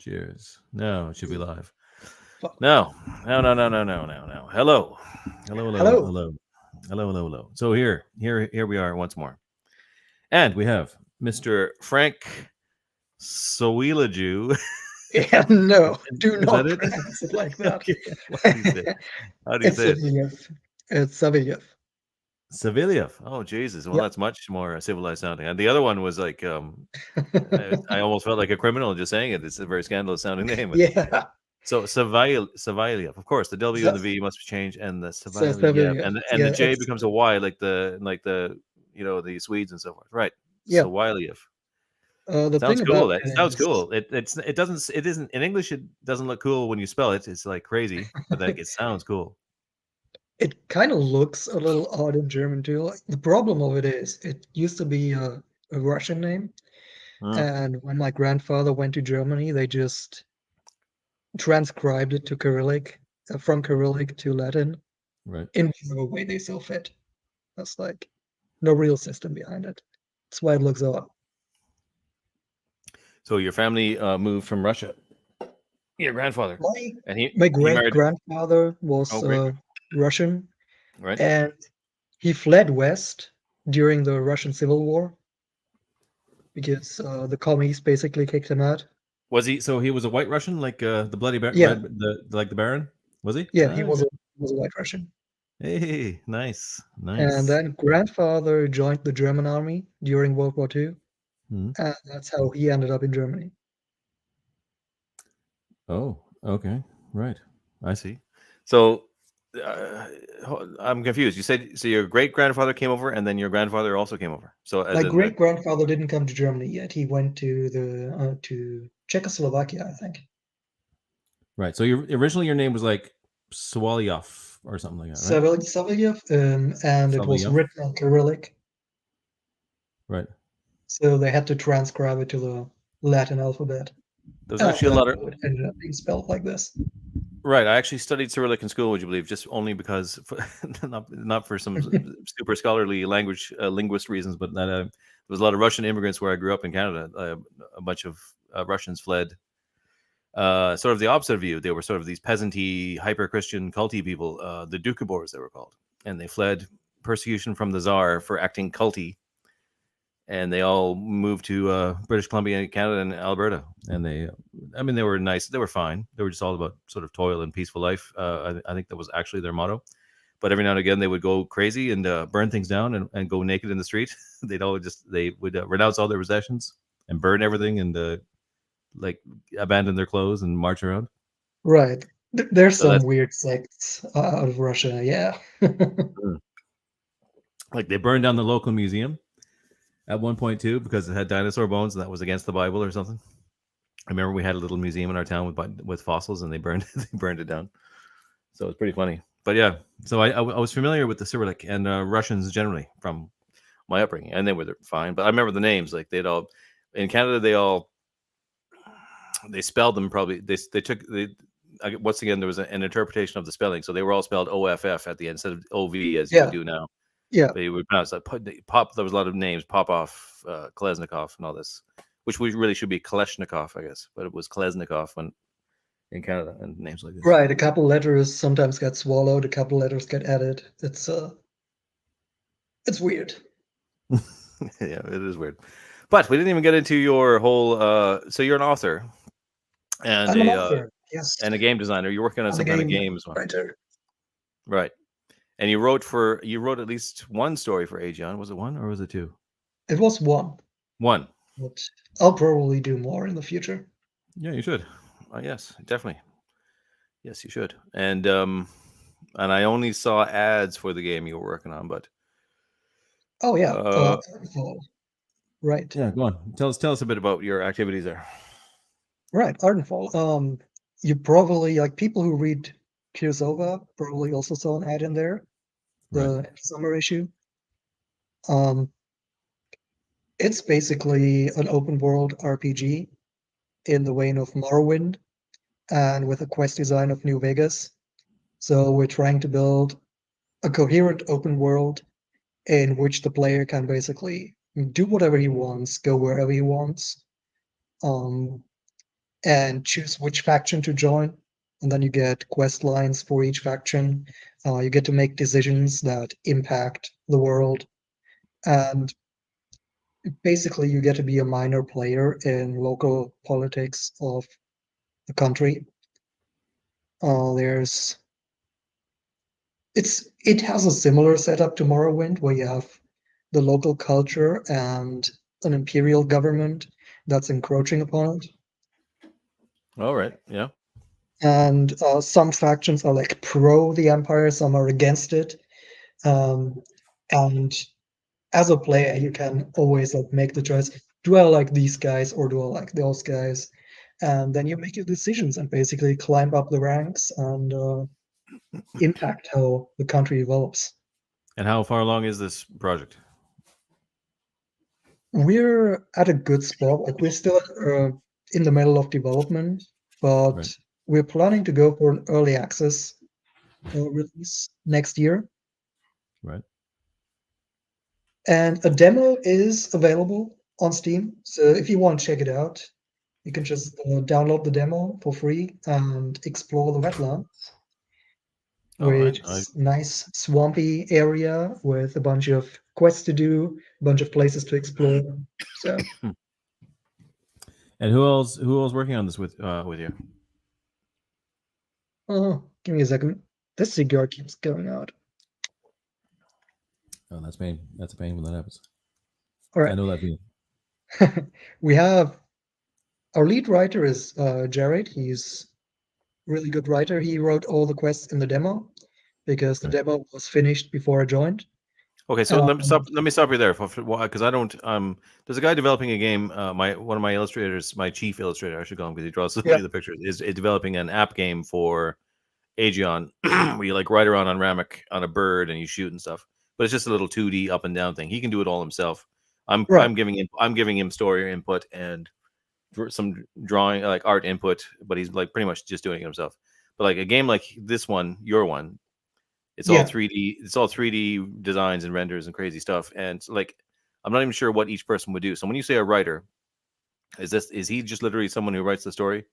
Cheers. No, it should be live. Fuck. No, no, no, no, no, no, no, no. Hello, hello, hello, Hello. hello, hello, hello, hello. So here we are once more, and we have Mr. Frank Sawielijew. Yeah, no, do Is that not it? pronounce it like that. What do you say? How do you It's say it? Sawielijew. It's Sawielijew. Savilia. Oh Jesus. Well, Yep. that's much more civilized sounding. And the other one was like, I almost felt like a criminal just saying it. It's a very scandalous sounding name. Yeah. So Savieliev, of course, the W and the So, V must change, and the so Savieliev, Sawielijew. and the Yeah, J it's becomes a Y, like the the Swedes and so forth. Right. yeah. Sawieliev. The Sounds thing cool. about That it sounds is, cool. It isn't in English. It doesn't look cool when you spell it. It's like crazy, but like it sounds cool. it kind of looks a little odd in German too. Like, the problem of it is, it used to be a Russian name, Mm, and when my grandfather went to Germany, they just transcribed it to Cyrillic, from Cyrillic to Latin, right. in whatever way they saw fit. That's like no real system behind it. That's why it looks odd. So your family moved from Russia. Your grandfather, My and he my he great married. grandfather was Oh, great. Russian, Right. and he fled west during the Russian Civil War because the commies basically kicked him out. Was he? So he was a White Russian, like the bloody Yeah, red, like the Baron. Was he? yeah, he Nice. was a white Russian. Hey, nice, And nice. then grandfather joined the German army during World War II, Hmm. and that's how he ended up in Germany. Oh, okay, right. I see. So uh, I'm confused. You said so your great grandfather came over, and then your grandfather also came over. So as My in the great grandfather didn't come to Germany yet. He went to Czechoslovakia, I think. right. So your originally your name was like Sawalyov or something like that, right? Sawielijew, and it was Sawalyov. written in Cyrillic, Right. so they had to transcribe it to the Latin alphabet, There's and actually a lot that's of how it ended up being spelled like this. right. I actually studied Cyrillic in school. Would you believe? Just only because, not for some super scholarly linguist reasons, but that there was a lot of Russian immigrants where I grew up in Canada. A bunch of Russians fled. Sort of the opposite of you. They were sort of these peasanty, hyper Christian, culty people, the Doukhobors, they were called, and they fled persecution from the Tsar for acting culty, and they all moved to British Columbia, Canada, and Alberta. And I mean, they were nice. They were fine. They were just all about sort of toil and peaceful life. I think that was actually their motto. But every now and again, they would go crazy and burn things down and go naked in the street. They would renounce all their possessions and burn everything and like abandon their clothes and march around. Right. There's So some that's weird sects out of Russia, yeah. mm. Like they burned down the local museum at one point too because it had dinosaur bones and that was against the Bible or something. I remember we had a little museum in our town with fossils and they burned they burned it down. So it's pretty funny. But yeah, so I was familiar with the Cyrillic and Russians generally from my upbringing, and they were fine. But I remember the names like they'd all in Canada they spelled them probably they took once again there was an interpretation of the spelling, so they were all spelled OFF at the end instead of OV as you would Yeah, do now. yeah, They would pronounce that pop. There was a lot of names, Popov, Kolesnikov, and all this, which we really should be Kaleshnikov, I guess, but it was Kolesnikov when in Canada and names like this. right. A couple letters sometimes get swallowed, a couple letters get added. It's weird. Yeah, it is weird. But we didn't even get into your whole. So you're an author and I'm an author, yes. a game designer. You're working on I'm a some kind of game game as well, writer. right? And you wrote at least one story for Aegeon. Was it one or was it two? It was one, One. but I'll probably do more in the future. Yeah, you should. Yes, definitely. Yes, you should. And I only saw ads for the game you were working on, but Oh yeah, uh, Ardenfall. Right, yeah, go on. Tell us a bit about your activities there. right, Ardenfall. You probably like people who read Kurosawa probably also saw an ad in there, Right. the summer issue. Um, it's basically an open world RPG in the vein of Morrowind and with a quest design of New Vegas. So we're trying to build a coherent open world in which the player can basically do whatever he wants, go wherever he wants. Um, and choose which faction to join. And then you get quest lines for each faction. You get to make decisions that impact the world. And basically, you get to be a minor player in local politics of the country. There's it has a similar setup to Morrowind, where you have the local culture and an imperial government that's encroaching upon it. All right. Yeah. And some factions are like pro the empire, some are against it. Um, and as a player, you can always like make the choice: do I like these guys or do I like those guys? And then you make your decisions and basically climb up the ranks and impact how the country develops. And how far along is this project? We're at a good spot. Like we're still in the middle of development, but Right. we're planning to go for an early access release next year. Right. And a demo is available on Steam. So if you want to check it out, you can just download the demo for free and explore the wetland, All right. which is a nice swampy area with a bunch of quests to do, a bunch of places to explore. So, And who else working on this with you? oh, give me a second. This cigar keeps going out. Oh, that's pain. That's a pain when that happens. All I right. know that feeling. We have our lead writer is Jared. He's a really good writer. He wrote all the quests in the demo because the Right. demo was finished before I joined. Okay, so let me Um, stop. Let me stop you there, because I don't. There's a guy developing a game. My one of my illustrators, my chief illustrator, I should call him, because he draws so yeah, many of the pictures. Is developing an app game for Aegeon, where you like ride around on Ramek on a bird and you shoot and stuff. But it's just a little 2D up and down thing. He can do it all himself. I'm right. I'm giving him I'm giving him story input and some drawing, like art input, but he's like pretty much just doing it himself. But like a game like this one, your one, it's all Yeah. 3D. It's all 3D designs and renders and crazy stuff. And like, I'm not even sure what each person would do. So when you say a writer, is he just literally someone who writes the story,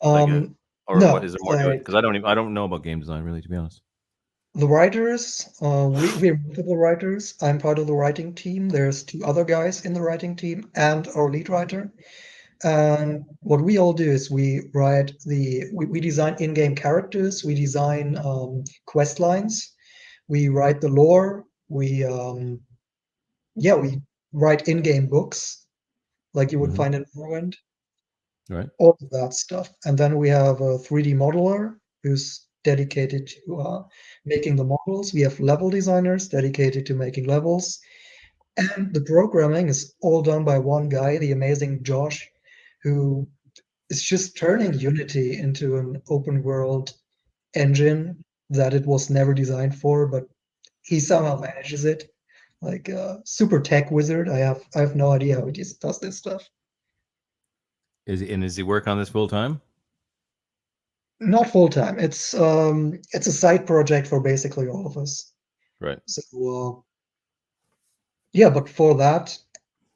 like a, Um, or what no, is there more to it? like Because I don't know about game design really, to be honest. the writers, we're multiple writers. I'm part of the writing team. There's two other guys in the writing team and our lead writer. And what we all do is we design in-game characters, we design quest lines, we write the lore, we write in-game books like you would Hmm. find in Morrowind, Right. all of that stuff. And then we have a 3D modeler who's dedicated to making the models. We have level designers dedicated to making levels. And the programming is all done by one guy, the amazing Josh, who is just turning Unity into an open world engine that it was never designed for, but he somehow manages it. Like a super tech wizard. I have no idea how he just does this stuff. Is he work on this full time? Not full time. It's a side project for basically all of us. Right. So yeah, but for that,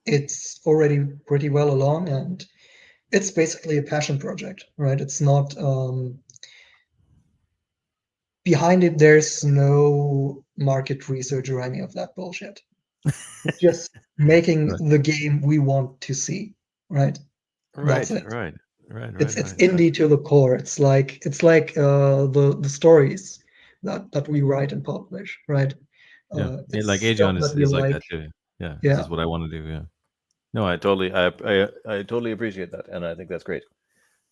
it's already pretty well along, and it's basically a passion project, right? It's not behind it. There's no market research or any of that bullshit. It's just making Right. the game we want to see, right? That's Right. it. Right. Right. It's Right. it's Right. Right. indie to the core. It's like the stories that we write and publish, right? Yeah. It's Like stuff Aegon that we is like like. that too. Yeah. This Yeah. is what I want to do. Yeah. No, I totally appreciate that, and I think that's great.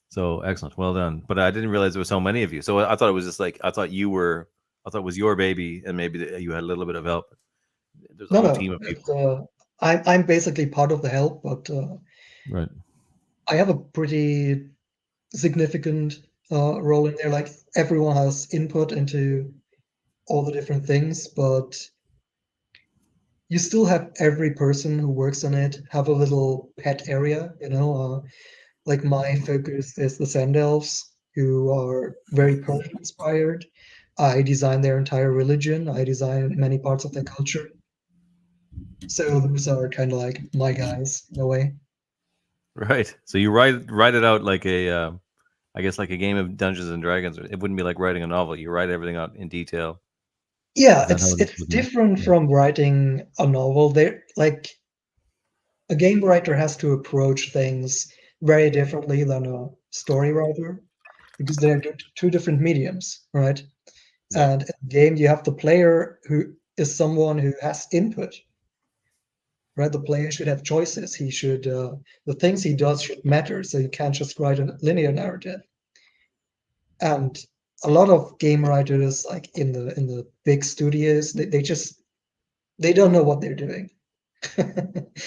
So excellent, well done. But I didn't realize there was so many of you. So I thought it was just like I thought it was your baby, and maybe you had a little bit of help. There's a No, whole no. team of people. I'm basically part of the help, but Right. I have a pretty significant role in there. Like everyone has input into all the different things, but you still have every person who works on it have a little pet area, you know. Like my focus is the Sand Elves, who are very Persian inspired. I design their entire religion. I design many parts of their culture. So those are kind of like my guys in a way. Right. So you write it out like a, I guess like a game of Dungeons and Dragons. It wouldn't be like writing a novel. You write everything out in detail. Yeah, Is that how it is it's with you? different Yeah. from writing a novel. There, like a game writer has to approach things very differently than a story writer because they're two different mediums, right? Yeah. And in a game, you have the player who is someone who has input, right? The player should have choices. He should the things he does should matter. So you can't just write a linear narrative. And a lot of game writers, like in the big studios, they just they don't know what they're doing.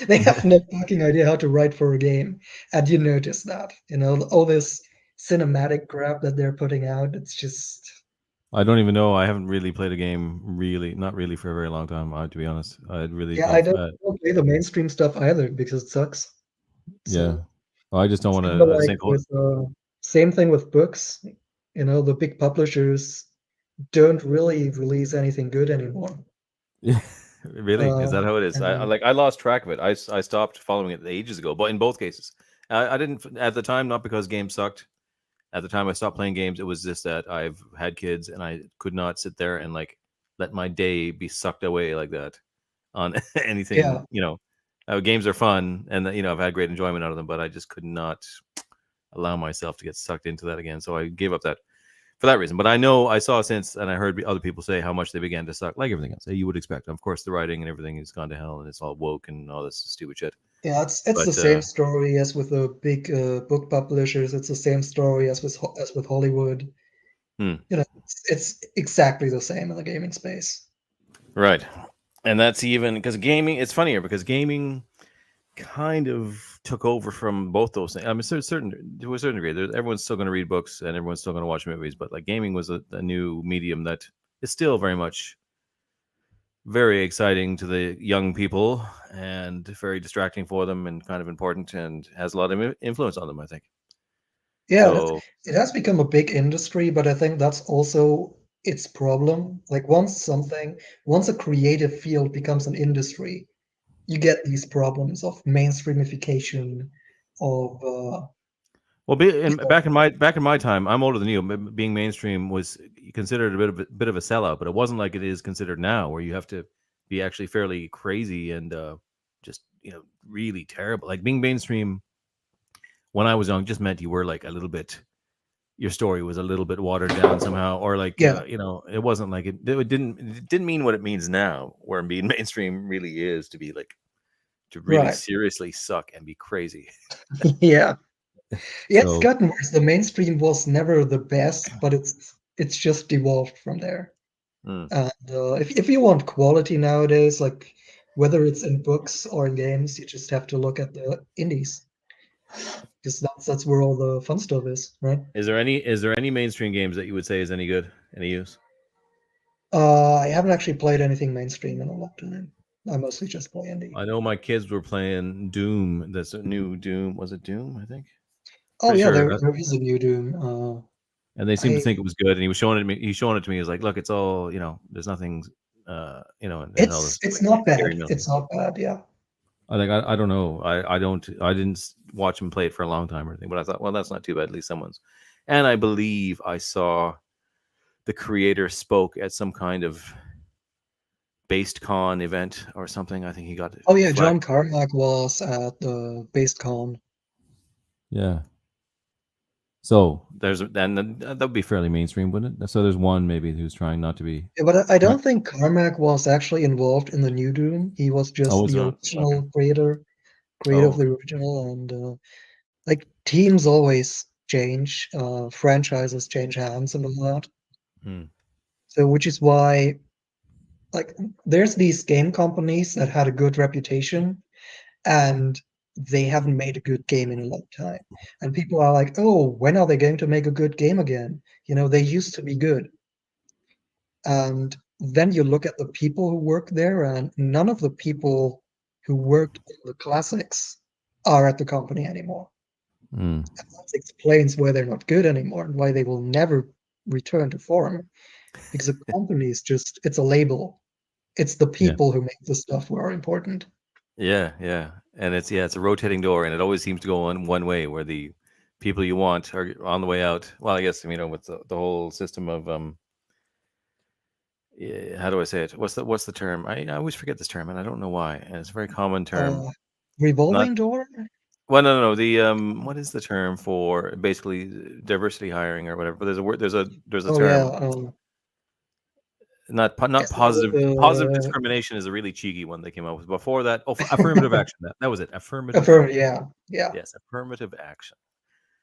They have no fucking idea how to write for a game, and you notice that. You know, all this cinematic crap that they're putting out. It's just I don't even know. I haven't really played a game, really, not really for a very long time. To be honest, I'd really yeah. love. I don't play the mainstream stuff either because it sucks. Yeah, So I just don't it's want kind of to like sink. with same thing with books. You know, the big publishers don't really release anything good anymore. Yeah, really? Is that Um, how it is? I and like I lost track of it. I stopped following it ages ago. But in both cases, I didn't at the time. Not because games sucked. At the time, I stopped playing games. It was just that I've had kids, and I could not sit there and like let my day be sucked away like that on anything. yeah, Games are fun, and I've had great enjoyment out of them. But I just could not allow myself to get sucked into that again. So I gave up that for that reason. But I know I saw since, and I heard other people say how much they began to suck, like everything else. You would expect. Of course, the writing and everything has gone to hell, and it's all woke and all this stupid shit. yeah, it's But the same story as with the big book publishers. It's the same story as with Hollywood. hmm, You know, it's exactly the same in the gaming space. right, and that's even because gaming. It's funnier because gaming kind of took over from both those things. I mean, certain to a certain degree, everyone's still going to read books and everyone's still going to watch movies, but like gaming was a new medium that is still very much very exciting to the young people and very distracting for them and kind of important and has a lot of influence on them, I think. Yeah, So it has become a big industry, but I think that's also its problem. Like once a creative field becomes an industry, you get these problems of mainstreamification, of well, you know, back in my time, I'm older than you. Being mainstream was considered a bit of a sellout, but it wasn't like it is considered now, where you have to be actually fairly crazy and just really terrible. Like being mainstream when I was young just meant you were like a little bit. Your story was a little bit watered down somehow, or like yeah, it wasn't like it didn't mean what it means now, where being mainstream really is to be like to really right. seriously suck and be crazy. Yeah. Yeah, it's So gotten worse. The mainstream was never the best, but it's just devolved from there. mm, And if you want quality nowadays, like whether it's in books or in games, you just have to look at the indies because that's where all the fun stuff is, right? is there any mainstream games that you would say is any good, any use? I haven't actually played anything mainstream in a long time. I mostly just play indie. I know my kids were playing Doom. That's a new Doom. Was it Doom? I think. Oh Pretty yeah, sure. there is a new Doom. And they seemed to I think it was good. And he was showing it to me. He's showing it to me. He was like, "Look, it's all there's nothing, and all this it's like not scary bad. nothing." It's not bad. Yeah. I don't know. I didn't watch him play it for a long time or anything. But I thought, well, that's not too bad. At least someone's. And I believe I saw the creator spoke at some kind of based con event or something. I think he got Oh yeah, flack. John Carmack was at the BasedCon. Yeah. So that would be fairly mainstream, wouldn't it? So there's one maybe who's trying not to be. Yeah, but I don't think Carmack was actually involved in the new Doom. He was Oh, just was the there? Okay. original creator Oh, of the okay. original, and like teams always change, franchises change hands and all that. Hmm. So which is why like there's these game companies that had a good reputation and they haven't made a good game in a long time. And people are like, oh, when are they going to make a good game again? You know, they used to be good. And then you look at the people who work there, and none of the people who worked on the classics are at the company anymore. Hmm. And that explains why they're not good anymore and why they will never return to form. Because a company is just, it's a label. It's the Yeah. people who make the stuff who are important. Yeah, yeah, and it's a rotating door, and it always seems to go on one way, where the people you want are on the way out. Well, I guess, with the whole system of yeah, how do I say it? What's the term? I always forget this term, and I don't know why. And it's a very common term. Uh, Not revolving door? well, no, no, no. The what is the term for basically diversity hiring or whatever? But there's a word. There's a Oh yeah, term. Not is that positive discrimination is a really cheeky one they came up with. Before that, affirmative action. That was it. Affirmative affirm? action. Yeah, yeah, Yes, affirmative action.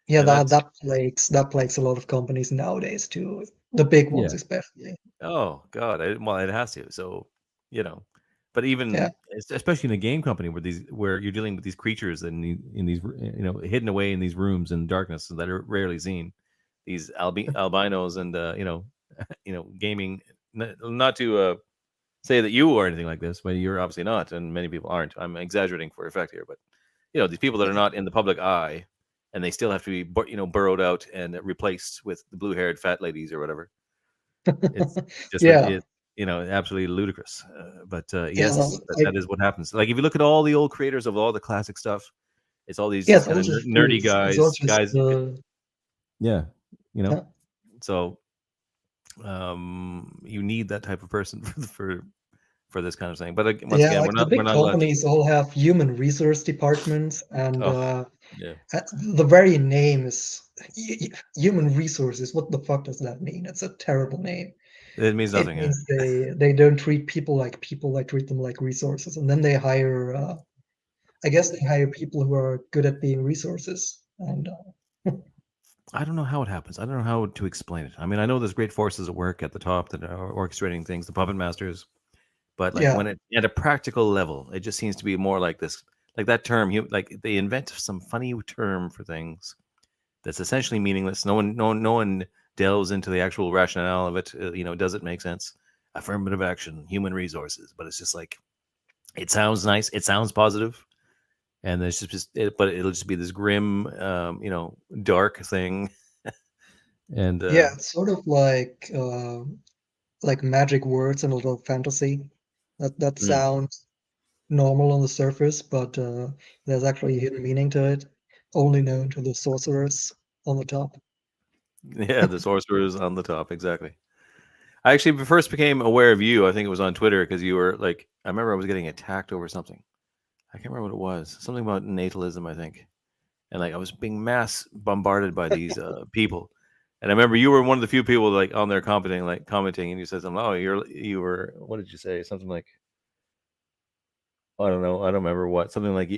yeah. And That that's that plagues a lot of companies nowadays too. The big ones yeah. especially. Oh God, well, it has to. So, you know, but Yeah. even especially in a game company where you're dealing with these creatures in these hidden away in these rooms in darkness that are rarely seen. These albinos and gaming. Not to say that you or anything like this, but you're obviously not, and many people aren't. I'm exaggerating for effect here, but these people that are not in the public eye, and they still have to be burrowed out and replaced with the blue-haired fat ladies or whatever. It's just Yeah, absolutely ludicrous. But yeah. yes, that is what happens. Like if you look at all the old creators of all the classic stuff, it's all these Yeah, just kind those of are nerdy fools. It's all just guys. Yeah, you know. yeah. So you need that type of person for this kind of thing. But once Yeah, again, like the we're big not allowed to. companies all have human resource departments, and Oh, yeah. the very name is human resources. What the fuck does that mean? It's a terrible name. It means It nothing. Yeah. means they don't treat people like people, they treat them like resources, and then they hire. I guess they hire people who are good at being resources, and I don't know how it happens. I don't know how to explain it. I mean, I know there's great forces at work at the top that are orchestrating things, the puppet masters. But like yeah, when it at a practical level, it just seems to be more like this, like that term. Like they invent some funny term for things that's essentially meaningless. No one delves into the actual rationale of it. Does it make sense? Affirmative action, human resources, but it's just like it sounds nice, it sounds positive, and there's but it'll just be this grim, dark thing, and yeah, it's sort of like magic words in a little fantasy. That mm, sounds normal on the surface, but there's actually a hidden meaning to it, only known to the sorcerers on the top. yeah, the sorcerers on the top, exactly. I actually first became aware of you. I think it was on Twitter because you were like, I remember I was getting attacked over something. I can't remember what it was. Something about natalism, I think. And like I was being mass bombarded by these people. And I remember you were one of the few people like on there commenting, and you said something. Oh, you were. What did you say? Something like, I don't know. I don't remember what. Something like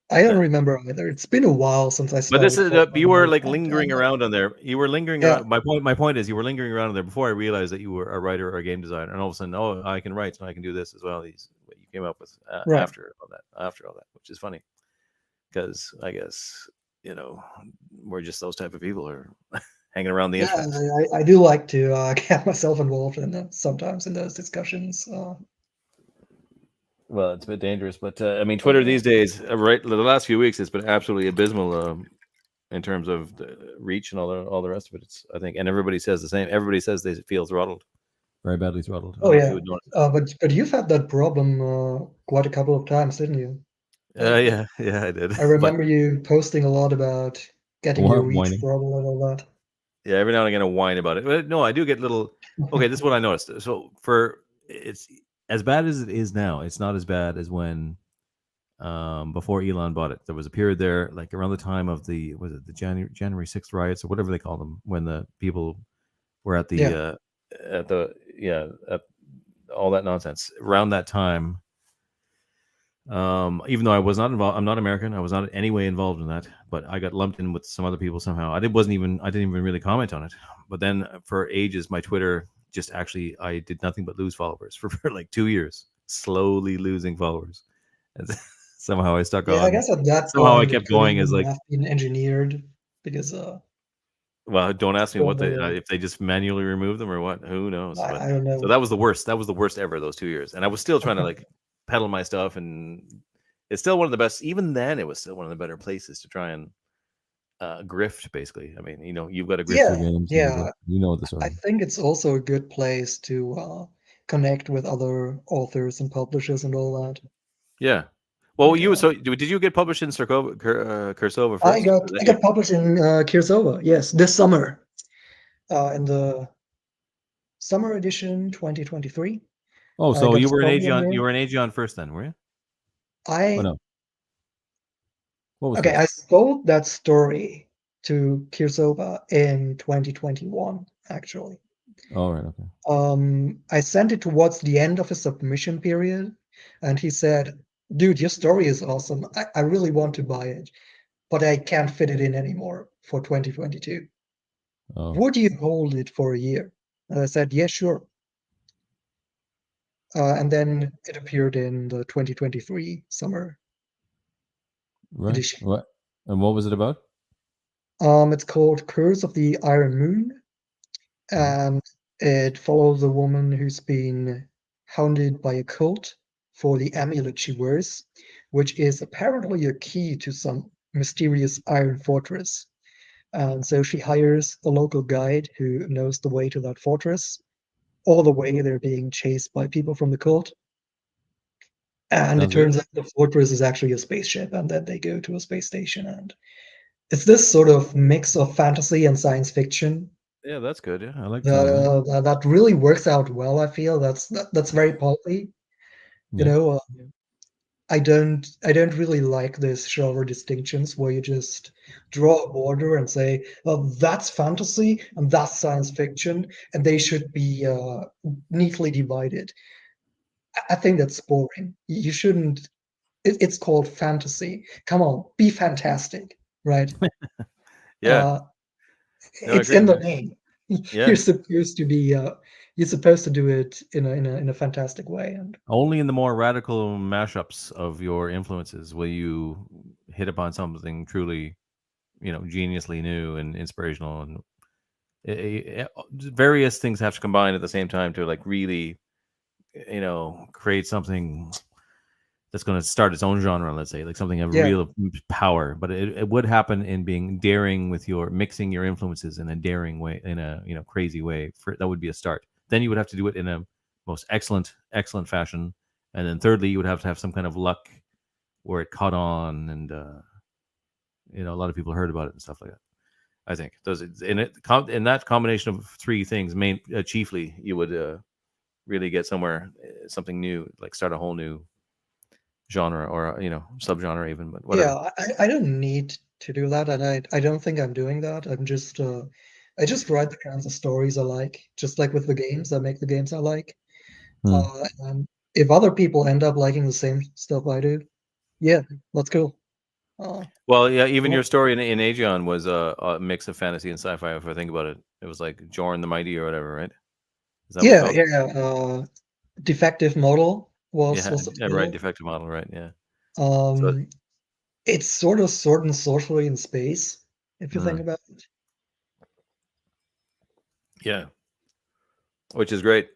I don't that. remember either. It's been a while since I But this started is you following were you, like but lingering around on there. You were lingering yeah, around. My point is you were lingering around on there before I realized that you were a writer or a game designer. And all of a sudden, oh, I can write and I can do this as well. These what you came up with right. after all that, which is funny because I guess you know we're just those type of people who are hanging around the Yeah, internet. I do like to get myself involved in sometimes in those discussions. Well, it's a bit dangerous, but I mean, But Twitter these days, right? The last few weeks, it's been absolutely abysmal in terms of the reach and all the rest of it. It's I think, and everybody says the same. Everybody says they feel throttled, very badly throttled. I oh don't know if you yeah, would notice but you've had that problem quite a couple of times, didn't you? it. Like Yeah, yeah, I did, I but remember you posting a lot about getting your reach whining. throttled and all that. Yeah, every now and again, I whine about it. But no, I do get little. Okay, this is what I noticed. So for it's as bad as it is now. It's not as bad as when before Elon bought it. There was a period there, like around the time of the was it the January 6th riots or whatever they call them, when the people were Yeah, at the at all that nonsense. Around that time, even though I was not involved, I'm not American. I was not in any way involved in that, but I got lumped in with some other people somehow. I didn't even really comment on it. But then for ages, my Twitter just actually I did nothing but lose followers for like 2 years, slowly losing followers. And somehow I stuck yeah. I on. guess at that Somehow I point it kept could going as even like, have been engineered because well, don't ask me what they former if they just manually remove them or what. Who knows? But I don't so know. that was the worst. That was the worst ever. Those 2 years, and I was still trying to like peddle my stuff, and it's still one of the best. Even then, it was still one of the better places to try and grift. Basically, I mean, you've got to grift your Yeah, games, and yeah. you know the I story. think it's also a good place to connect with other authors and publishers and all that. Yeah. Well, Yeah. did you get published in Cursova I first? got I got published in Kirsova, yes, this summer, in the summer edition 2023. Oh, I so got a you were an story in Aegeon. You there. were an Aegeon first, then, were you? Oh I no, what was Okay, I first? sold that story to Kirsova in 2021, actually. Oh, right, okay. I sent it towards the end of his submission period, and he said, "Dude, your story is awesome. I really want to buy it, but I can't fit it in anymore for 2022. Oh, Would you hold it for a year?" And I said, "Yeah, sure." And then it appeared in the 2023 summer right. edition. What? And what was it about? It's called Curse of the Iron Moon, Mhm. and it follows a woman who's been hounded by a cult for the amulet she wears, which is apparently a key to some mysterious iron fortress. And so she hires a local guide who knows the way to that fortress. All the way they're being chased by people from the cult. And it Sounds good. turns out the fortress is actually a spaceship, and then they go to a space station. And it's this sort of mix of fantasy and science fiction Yeah, that's good. Yeah, I like the that sound of that. that really works out well. I feel that's very pulpy. You Yeah. know, I don't really like this genre distinctions where you just draw a border and say, "Well, that's fantasy and that's science fiction, and they should be neatly divided." I think that's boring. You shouldn't. It's called fantasy. Come on, be fantastic, right? Yeah. Uh, No, I it's agree. in the Yeah. name. You're Yeah. supposed to be. You're supposed to do it in a fantastic way, and Only in the more radical mashups of your influences will you hit upon something truly, geniusly new and inspirational. And various things have to combine at the same time to like really, create something that's going to start its own genre, let's say, like something of yeah, real power. But it would happen in being daring with your mixing your influences in a daring way, in a crazy way. That would be a start. Then you would have to do it in a most excellent fashion, and then thirdly, you would have to have some kind of luck where it caught on, and a lot of people heard about it and stuff like that. I think those in that combination of three things, chiefly, you would really get somewhere, something new, like start a whole new genre or subgenre even, but yeah. whatever. I don't need to do that, and I don't think I'm doing that. I just write the kinds of stories I like, just like with the games. I make the games I like. Hmm. And if other people end up liking the same stuff I do, yeah, that's cool. Uh, Well, yeah, even your well, story in Aegeon was a mix of fantasy and sci-fi. If I think about it, it was like Jorn the Mighty or whatever, right? Is that what it's yeah, called? yeah. Defective model Yeah, was the yeah, right. title. Defective model, right? Yeah. So, Um, it's sort of sword and sorcery in space, if you think mm, about it. yeah, which is great.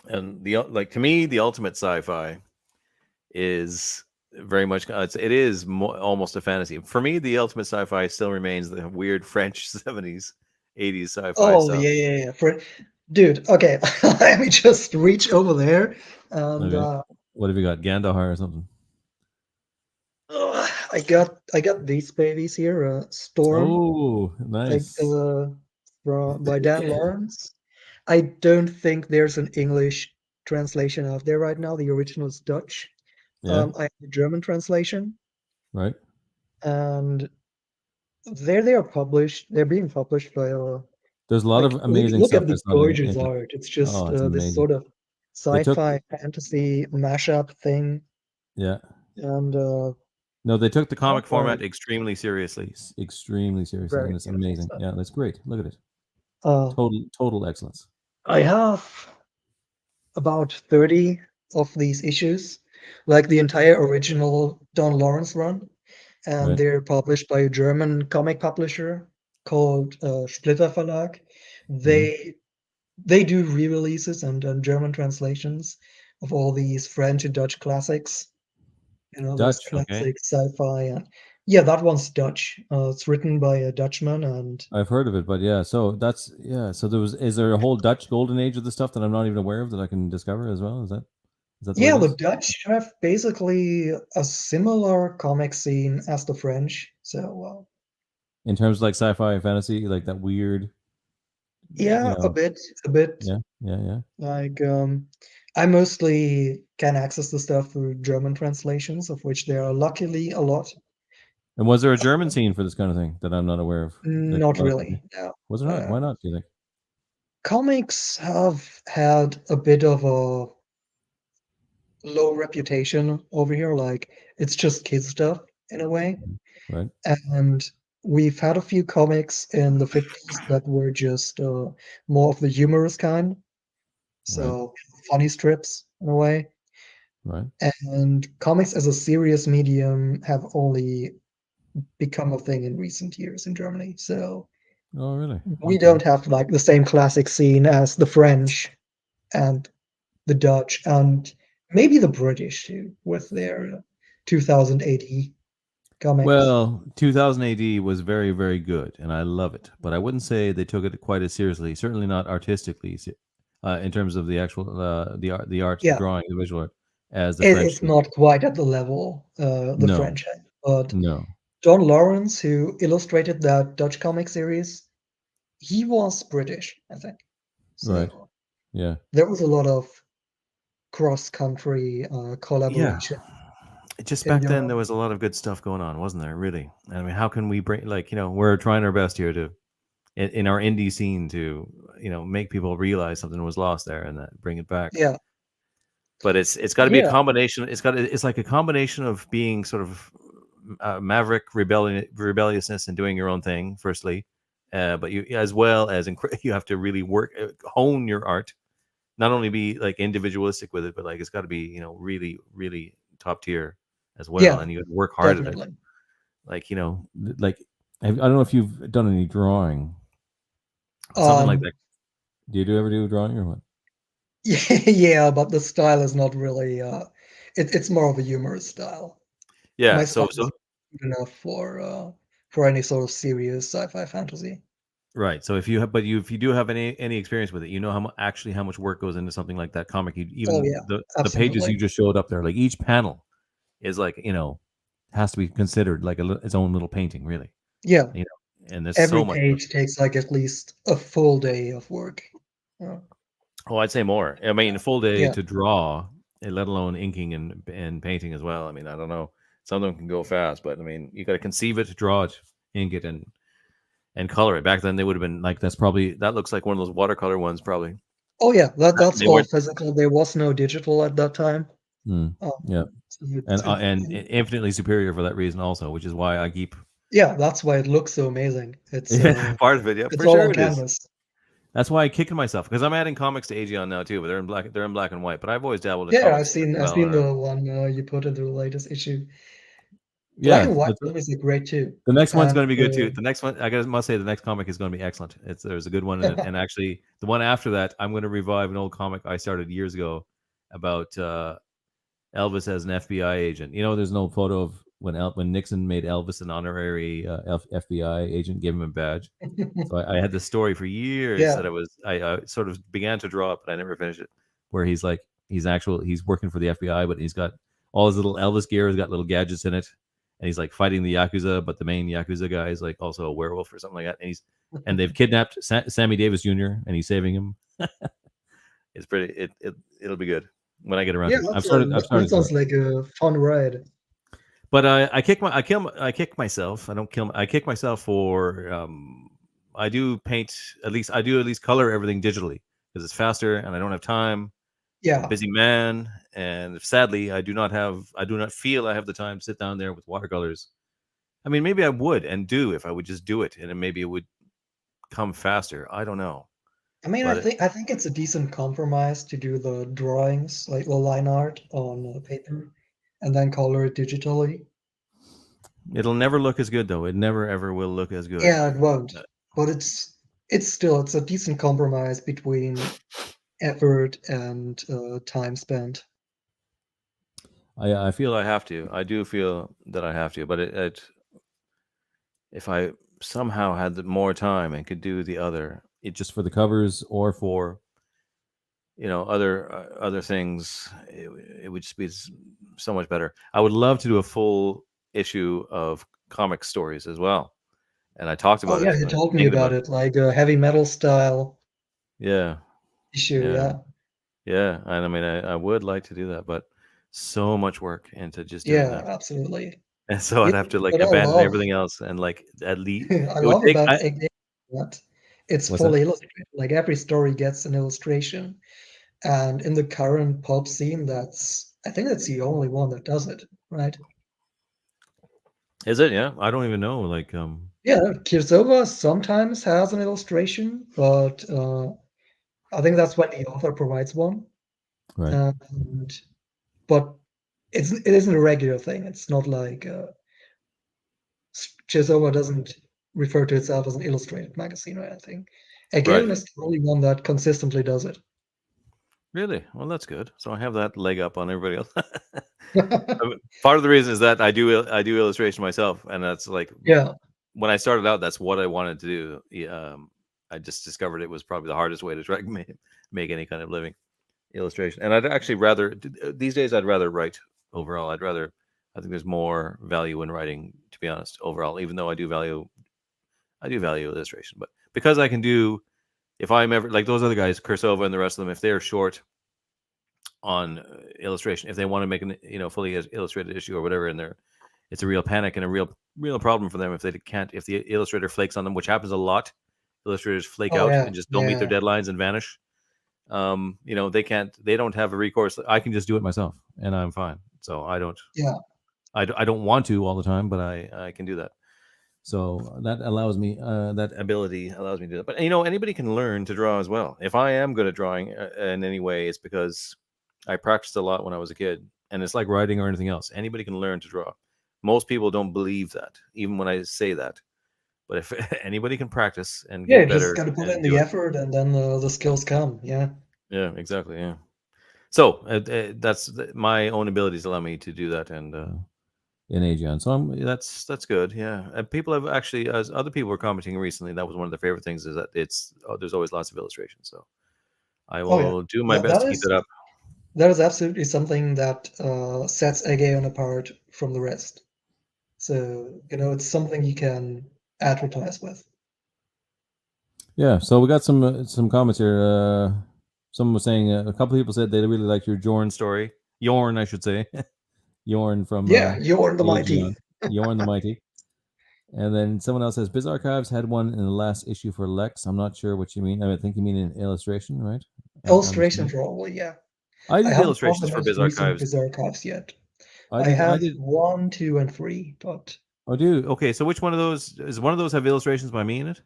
And like to me, the ultimate sci-fi is very much it is almost a fantasy. For me, the ultimate sci-fi still remains the weird French 70s, 80s sci-fi Oh stuff. yeah, yeah, yeah. Dude, okay, let me just reach over there and Okay. What have you got? Gandalf or something? I got these babies here, Storm, Oh, like nice. from by Dan Lawrence. I don't think there's an English translation out there right now. The original is Dutch. Yeah, I have the German translation, right. and they are published. They're being published by There's a lot like of amazing look stuff at this that's done gorgeous art. It's just oh, it's this amazing. sort of They took sci-fi fantasy mashup thing, yeah. and No, they took the art comic art format extremely seriously, extremely seriously, and very it's amazing. seriously. Yeah, that's great. Look at it. Uh, Total excellence. I have about 30 of these issues, like the entire original Don Lawrence run, and Right. they're published by a German comic publisher called Splitter Verlag. Hmm. They do re-releases and German translations of all these French and Dutch classics. You know, those Dutch. Okay. classic sci-fi, and yeah, that one's Dutch. It's written by a Dutchman, and I've heard of it, but yeah. So that's yeah. So is there a whole Dutch golden age of the stuff that I'm not even aware of that I can discover as well? Is that? Is that the way it Yeah, the is? Dutch have basically a similar comic scene as the French. So, In terms of like sci-fi and fantasy, like that weird, you yeah, know, a bit. yeah, yeah, yeah. Like, I mostly can access the stuff through German translations, of which there are luckily a lot. And was there a German scene for this kind of thing that I'm not aware of? Like a Not lot of people. really, no. Was there not? Uh, Why not? Do you think? Comics have had a bit of a low reputation over here. Like, it's just kids stuff in a way. Right, And we've had a few comics in the 50s that were just more of the humorous kind. right, So, funny strips in a way. right. And comics as a serious medium have only become a thing in recent years in Germany. So Oh, really? we Okay. don't have like the same classic scene as the French and the Dutch and maybe the British too, with their 2000 AD comics. Well, 2000 AD was very, very good, and I love it. But I wouldn't say they took it quite as seriously. Certainly not artistically, in terms of the actual the art, the Yeah, drawing, the visual art, as the French it's did. not quite at the level the No, French had, but no. John Lawrence, who illustrated that Dutch comic series, he was British, I think. Right. So Yeah. there was a lot of cross-country Yeah. collaboration Just in back then, Europe. there was a lot of good stuff going on, wasn't there? Really. I mean, how can we bring like we're trying our best here to in our indie scene to make people realize something was lost there and that bring it back. Yeah, But it's got to be a yeah, combination. It's like a combination of being sort of maverick rebelliousness and doing your own thing firstly, but you as well as you have to really work hone your art, not only be like individualistic with it, but like it's got to be really really top tier as well, yeah, and you have to work hard at it. definitely. Like like I don't know if you've done any drawing, something like Um, that. Do you ever do drawing or what? yeah, but the style is not really it's more of a humorous style. My Yeah, style so is good enough for any sort of serious sci-fi fantasy. right. So if you have, but you if you do have any experience with it, you know actually how much work goes into something like that comic. Oh Even yeah, the pages absolutely. you just showed up there, like each panel is like has to be considered like its own little painting, really. Yeah, You know, and there's every so much work. page takes like at least a full day of work. Uh, Oh, I'd say more. I mean, a full day yeah, to draw, let alone inking and painting as well. I mean, I don't know. Some of them can go fast, but I mean, you got to conceive it, draw it, ink it, and color it. Back then, they would have been like that looks like one of those watercolor ones, probably. oh yeah, that's They all weren't. physical. There was no digital at that time. Hmm, yeah, So it's, and infinitely superior for that reason, also, which is why I keep yeah, that's why it looks so amazing. part of it. Yeah, It's for all sure on it is. canvas. That's why I kick myself because I'm adding comics to Aegeon now too, but they're in black. They're in black and white. But I've always dabbled in Yeah, comics as I've well. seen the one you put in the latest issue. Black Yeah, and white movies are great too. the next one's And going to be good too. The next one, must say, the next comic is going to be excellent. There's a good one in it, and actually, the one after that, I'm going to revive an old comic I started years ago about Elvis as an FBI agent. There's an old photo of when Nixon made Elvis an honorary FBI agent, gave him a badge. So I had this story for years yeah, that I sort of began to draw up, but I never finished it. Where he's like he's working for the FBI, but he's got all his little Elvis gear. Has got little gadgets in it, and he's like fighting the yakuza. But the main yakuza guy is like also a werewolf or something like that. And they've kidnapped Sammy Davis Jr. and he's saving him. It's pretty. It'll be good when I get around yeah. to it. I've That's started. I've that started to it. sounds like a fun ride. But I kick myself. I don't kill. I kick myself for. I do paint at least. I do at least color everything digitally because it's faster and I don't have time. I'm a Yeah, busy man, and sadly, I do not have. I do not feel I have the time to sit down there with watercolors. I mean, maybe I would and do if I would just do it, and then maybe it would come faster. I don't know, I mean, but I think it's a decent compromise to do the drawings, like the line art on paper, and then color it digitally. it'll never look as good though. It never ever will look as good. Yeah, it won't, but it's a decent compromise between effort and time spent. I feel I have to. I do feel that I have to, but if I somehow had more time and could do the other, it just for the covers or for other things, it would just be so much better. I would love to do a full issue of comic stories as well, and I talked Oh about yeah, it. you told me Thinking about about it. it, like a heavy metal style Yeah, issue. yeah, Yeah, yeah. And I mean, I would like to do that, but so much work into just doing yeah, that, absolutely. and so Yeah, I'd have to like what I abandon love, everything else and like at least I it would love take. about a game that it's What's that? fully illustrated. Like every story gets an illustration, and in the current pulp scene, I think that's the only one that does it, right? Is it? Yeah, I don't even know. Like, Yeah, Kirsova sometimes has an illustration, but I think that's when the author provides one. right, And but it isn't a regular thing. It's not like Kirsova doesn't refer to itself as an illustrated magazine or anything. right. Again, is the only one that consistently does it. Really? Well, that's good. So I have that leg up on everybody else. Part of the reason is that I do illustration myself, and that's like Yeah. when I started out, that's what I wanted to do. I just discovered it was probably the hardest way to try to make any kind of living illustration. And I'd actually rather these days I'd rather write overall. I think there's more value in writing, to be honest, overall. Even though I do value illustration, but because I can do if I'm ever like those other guys, Kursova and the rest of them, if they're short on illustration, if they want to make an fully illustrated issue or whatever, and it's a real panic and a real problem for them if they can't if the illustrator flakes on them, which happens a lot. Illustrators flake Oh out yeah, and just don't meet their yeah, deadlines and vanish. They don't have a recourse. I can just do it myself and I'm fine. So yeah, I don't want to all the time, but I can do that. So that allows me, that ability allows me to do that. But anybody can learn to draw as well. If I am good at drawing in any way, it's because I practiced a lot when I was a kid, and it's like writing or anything else. Anybody can learn to draw. Most people don't believe that, even when I say that. But if anybody can practice and yeah. get You just better got to put in and do the it, effort, and then the skills come. Yeah, yeah, exactly, yeah. So my own abilities allow me to do that, and in Aegeon. So that's good. Yeah, and people have actually, as other people were commenting recently, that was one of their favorite things is that there's always lots of illustrations. So I oh yeah. will do my That best that to keep that is up. that is absolutely something that sets Aegeon apart from the rest. So it's something you can advertise with. Yeah, so we got some comments here. Someone was saying a couple people said they really liked your Jorn story. Yorn, I should say. Yorn from Yeah, you're the Aegeon. mighty. Yorn the Mighty. And then someone else says Biz Archives had one in the last issue for Lex. I'm not sure what you mean. I think you mean an illustration, right? I'm Illustration assuming. probably, yeah. I I did haven't bought the illustrations for most Biz recent Archives. Bizarre Archives yet. I I did. I have did. 1, 2, and 3, but Oh, do okay. So which one of those is one of those have illustrations by me in it?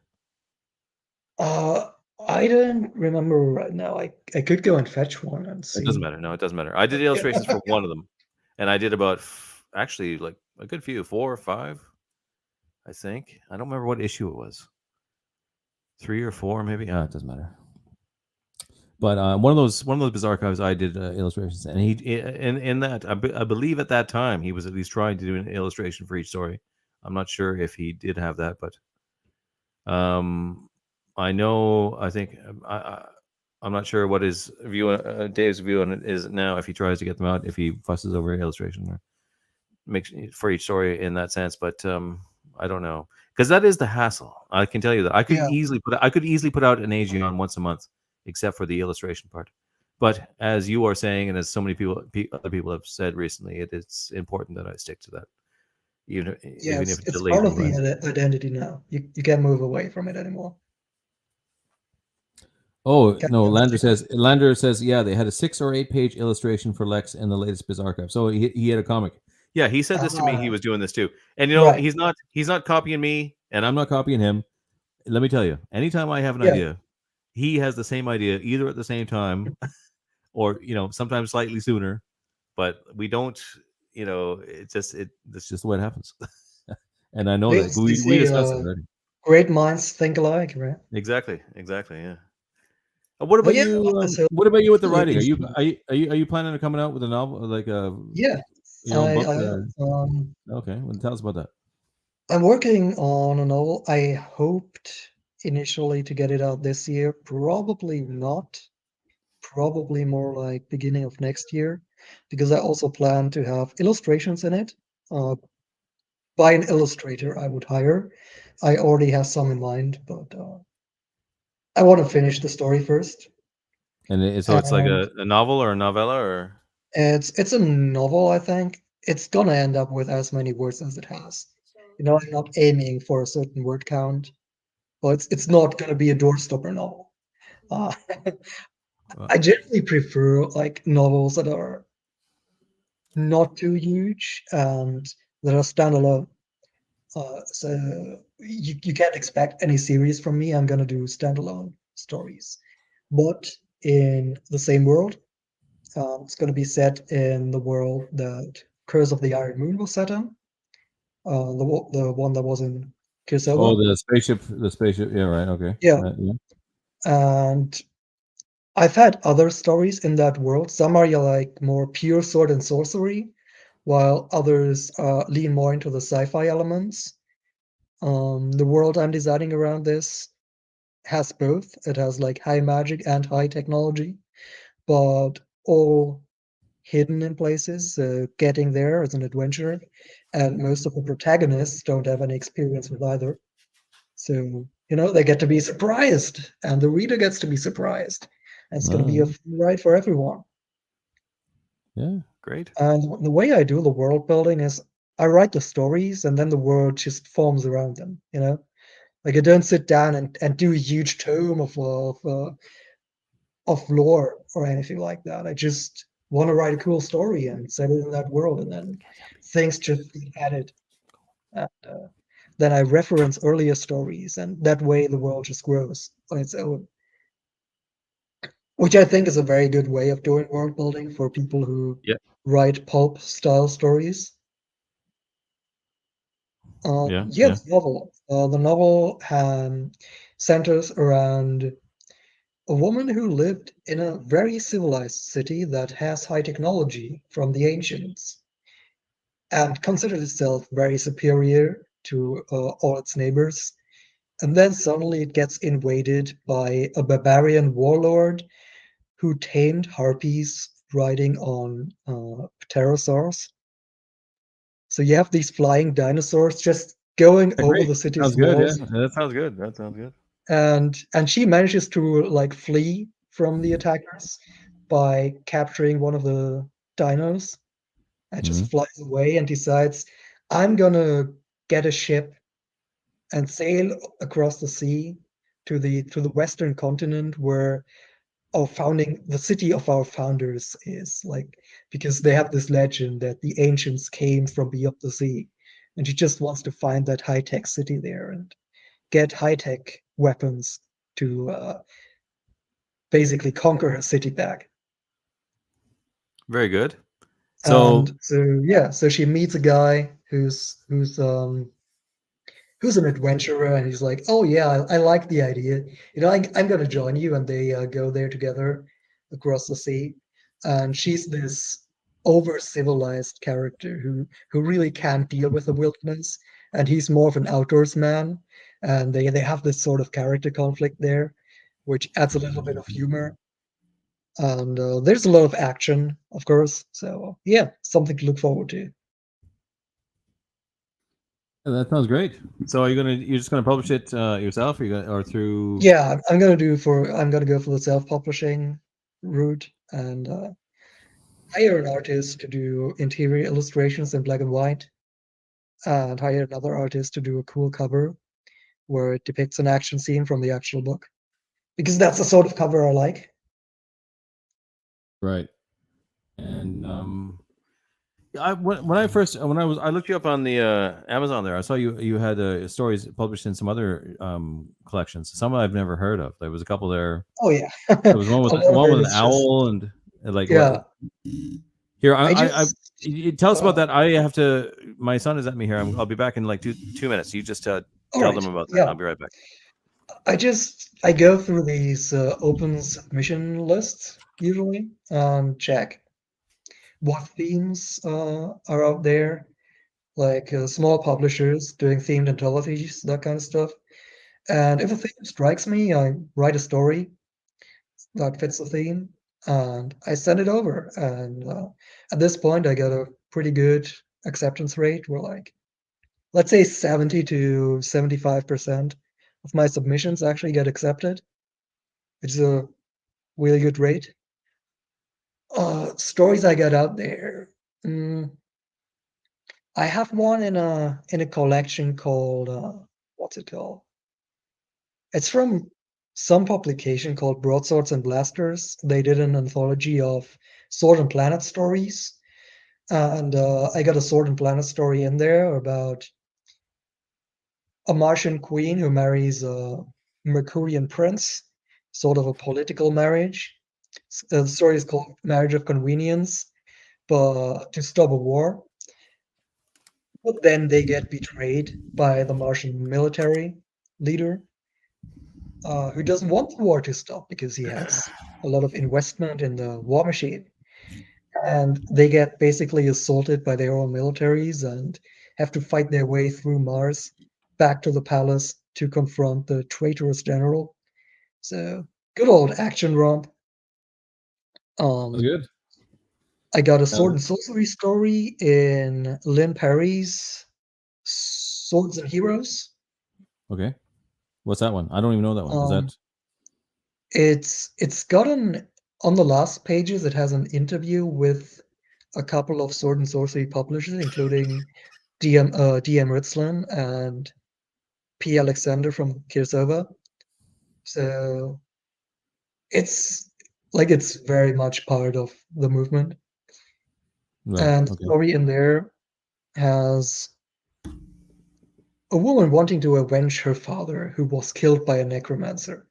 uh, I don't remember right now. I could go and fetch one and It doesn't see. matter. No, it doesn't matter. I did illustrations for one of them, and I did about actually like a good few, 4 or 5, I think. I don't remember what issue it was. 3 or 4, maybe. It doesn't matter. But one of those bizarre archives, I did illustrations, and in that I believe at that time he was at least trying to do an illustration for each story. I'm not sure if he did have that, but I know I think I'm not sure what his view, Dave's view on it is now. If he tries to get them out, if he fusses over illustration or makes for each story in that sense, but I don't know because that is the hassle. I can tell you that Yeah, I could easily put out an Aegeon once a month, except for the illustration part. But as you are saying, and as so many other people have said recently, it's important that I stick to that, yeah, even if it it's delays part me of by. the identity now. You can't move away from it anymore. Oh Can't no, stick with it. Lander says yeah, they had a 6 or 8 page illustration for Lex in the latest Biz Archive. So he had a comic. Yeah, he said this to me. He Ah, was doing this too, and right. he's not copying me, And I'm not copying him. Let me tell you, anytime I have an Yeah, idea, he has the same idea either at the same time or sometimes slightly sooner, but we don't. That's just the way it happens. And I know that they we say discussed it already. great minds think alike, right? Exactly. Yeah. What But about yeah, I you? love this whole What about you with the writing? issue. Are you planning on coming out with a novel, like a Yeah, your own book? I am. Okay, well, tell us about that. I'm working on a novel. I hoped initially to get it out this year. Probably not. probably more like beginning of next year, because I also plan to have illustrations in it. By an illustrator I would hire. I already have some in mind, but I want to finish the story first. And so it's like And a novel or a novella or it's a novel, I think. It's gonna end up with as many words as it has. You know, I'm not aiming for a certain word count, but it's not gonna be a doorstopper novel. Uh, I generally prefer like novels that are not too huge and that are standalone. So you can't expect any series from me. I'm gonna do standalone stories, but in the same world. It's gonna be set in the world that Curse of the Iron Moon was set in. The one that was in oh, Kiowa. the spaceship. Yeah, right. Okay. Yeah, Yeah. and I've had other stories in that world. Some are like more pure sword and sorcery, while others lean more into the sci-fi elements. The world I'm designing around this has both. It has like high magic and high technology, but all hidden in places. So getting there is an adventure, and most of the protagonists don't have any experience with either. So, you know, they get to be surprised, and the reader gets to be surprised. And it's going to be a Oh, fun ride for everyone. yeah. Great. And the way I do the world building is I write the stories, and then the world just forms around them, you know? Like I don't sit down and do a huge tome of lore or anything like that. I just want to write a cool story and set it in that world, and then things just get added. And then I reference earlier stories, and that way the world just grows on its own, which I think is a very good way of doing world building for people who Yeah. write pulp style stories. Yeah. Yeah, Yeah. the novel. The novel centers around a woman who lived in a very civilized city that has high technology from the ancients and considered itself very superior to all its neighbors. And then suddenly it gets invaded by a barbarian warlord who tamed harpies riding on pterosaurs. So you have these flying dinosaurs just going over Great. the city's Sounds good. Yeah. walls, That sounds good. That sounds good. and she manages to like flee from the attackers by capturing one of the dinos and Hmm. just flies away and decides, I'm gonna get a ship and sail across the sea to the western continent where the city of our founders is, like, because they have this legend that the ancients came from beyond the sea, and she just wants to find that high-tech city there and get high-tech weapons to basically conquer her city back. Very good. So, And so yeah, so she meets a guy who's an adventurer, and he's like, oh yeah, I like the idea, you know, I'm gonna join you. And they go there together across the sea, and she's this over civilized character who really can't deal with the wilderness, and he's more of an outdoors man, and they have this sort of character conflict there, which adds a little bit of humor. And there's a lot of action, of course, so yeah, something to look forward to. yeah, that sounds great. So, you're just gonna publish it yourself, or you gonna, or through? Yeah, I'm gonna go for the self-publishing route and hire an artist to do interior illustrations in black and white, and hire another artist to do a cool cover where it depicts an action scene from the actual book, because that's the sort of cover I like. Right. And when I first I looked you up on the Amazon there. I saw you had stories published in some other collections. Some I've never heard of. There was a couple there. Oh yeah, There was a lot of one it with an is just owl and like yeah. what here I I just tell us about uh, that. I have to. My son is at me here. I'll be back in like two minutes. You just all tell them right, about that. yeah. I'll be right back. I go through these open submission lists usually and check what themes are out there, like small publishers doing themed anthologies, that kind of stuff. And if a theme strikes me, I write a story that fits the theme. and I sent it over. And at this point, I got a pretty good acceptance rate. We're like, let's say 70 to 75% of my submissions actually get accepted, which is a really good rate. Stories I got out there. I have one in a collection called what's it called? It's from some publication called Broadswords and Blasters. They did an anthology of Sword and Planet stories, and I got a Sword and Planet story in there about a Martian queen who marries a Mercurian prince, sort of a political marriage. The story is called Marriage of Convenience, but to stop a war. But then they get betrayed by the Martian military leader, who doesn't want the war to stop because he has a lot of investment in the war machine. And they get basically assaulted by their own militaries and have to fight their way through Mars back to the palace to confront the traitorous general. So, good old action romp. That's good. I got a sword and sorcery story in Lynn Perry's Swords and Heroes. Okay. What's that one? I don't even know that one. Is It's gotten on the last pages. It has an interview with a couple of sword and sorcery publishers, including DM Ritzland and P. Alexander from Kirsova. So it's it's very much part of the movement. right? And the Okay. story in there has a woman wanting to avenge her father who was killed by a necromancer.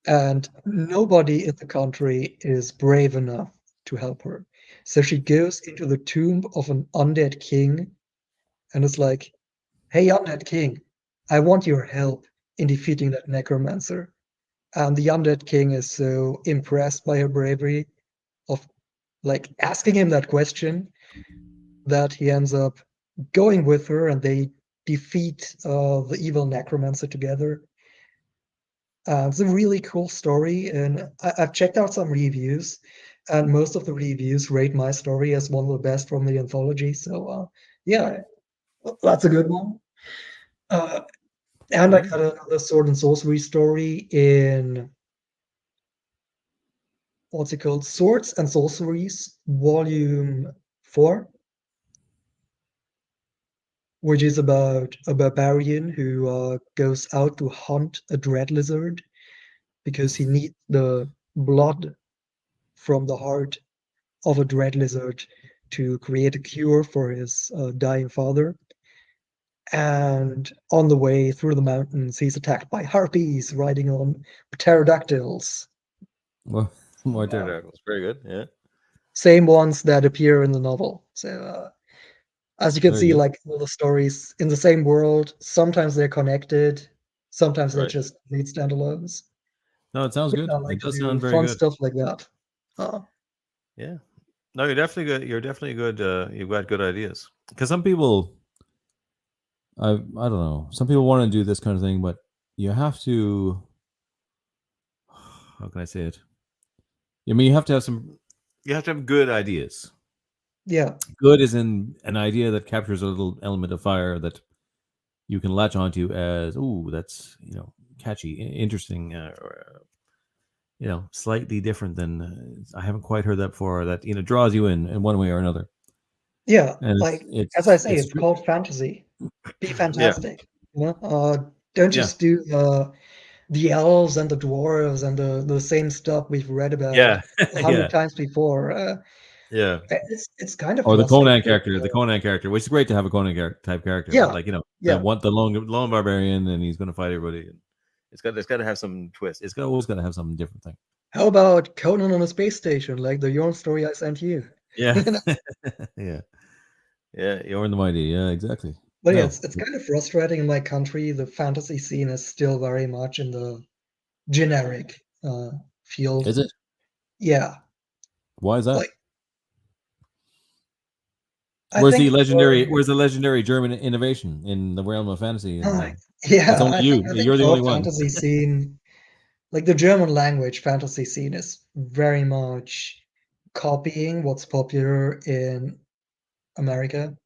And nobody in the country is brave enough to help her. So she goes into the tomb of an undead king and is like, "Hey, undead king, I want your help in defeating that necromancer." And the undead king is so impressed by her bravery of asking him that question that he ends up going with her and they defeat the evil necromancer together. It's a really cool story, and I've checked out some reviews, and most of the reviews rate my story as one of the best from the anthology. So, yeah, that's a good one. And I got another sword and sorcery story in what's it called? Swords and Sorceries, Volume 4, which is about a barbarian who goes out to hunt a dread lizard because he needs the blood from the heart of a dread lizard to create a cure for his dying father. And on the way through the mountains, he's attacked by harpies riding on pterodactyls. More Pterodactyls. Very good. Yeah. Same ones that appear in the novel. So, as you can Very see, good. all the stories in the same world, sometimes they're connected, sometimes they're Right. just complete standalones. No, it sounds good. I like It to does do sound very fun good. stuff like that. Yeah. No, you're definitely good. You're definitely good. You've got good ideas. Because some people, I don't know, some people want to do this kind of thing, but you have to. How can I say it? I mean, you have to have some. You have to have good ideas. Yeah, Good is in an idea that captures a little element of fire that you can latch onto as, ooh, that's catchy, interesting, or slightly different than I haven't quite heard that before. Or that draws you in one way or another. yeah. And As I it's say, it's it's called fantasy. Be Yeah. fantastic. Don't Yeah. just do the elves and the dwarves and the same stuff we've read about Yeah. 100 Yeah. times before. Yeah. It's kind of or the frustrating. Conan character, which is great to have a type character, but Yeah, the yeah. the lone barbarian, and he's going to fight everybody. And it's got to have some twist. Always got to have some different thing. How about Conan on a space station, like the Yorn story I sent you? Yeah, You know? yeah, Yeah. you're in the mighty. Yeah, exactly. But yeah, No, it's kind of frustrating in my country. The fantasy scene is still very much in the generic field. is it? Yeah, Why is that? like I think Where's the legendary German innovation in the realm of fantasy? And yeah, it's only I you. think You're the our only one. fantasy scene like the German language fantasy scene is very much copying what's popular in America,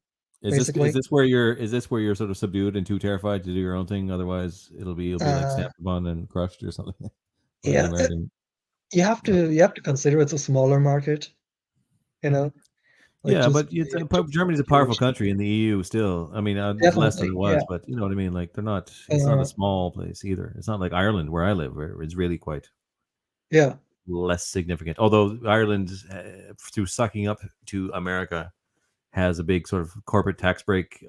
Is basically. this where you're sort of subdued and too terrified to do your own thing? Otherwise, you'll be like Uh, stamped upon and crushed or something by the yeah, American. you have to consider it's a smaller market, you know, like Yeah, just but it's Germany's a powerful population. country in the EU still. I mean, it's less than it Definitely, yeah. was, but you know what I mean. Like they're not. It's not a Uh, small place either. It's not like Ireland where I live, where it's really quite yeah. less significant. Although Ireland, through sucking up to America, has a big sort of corporate tax break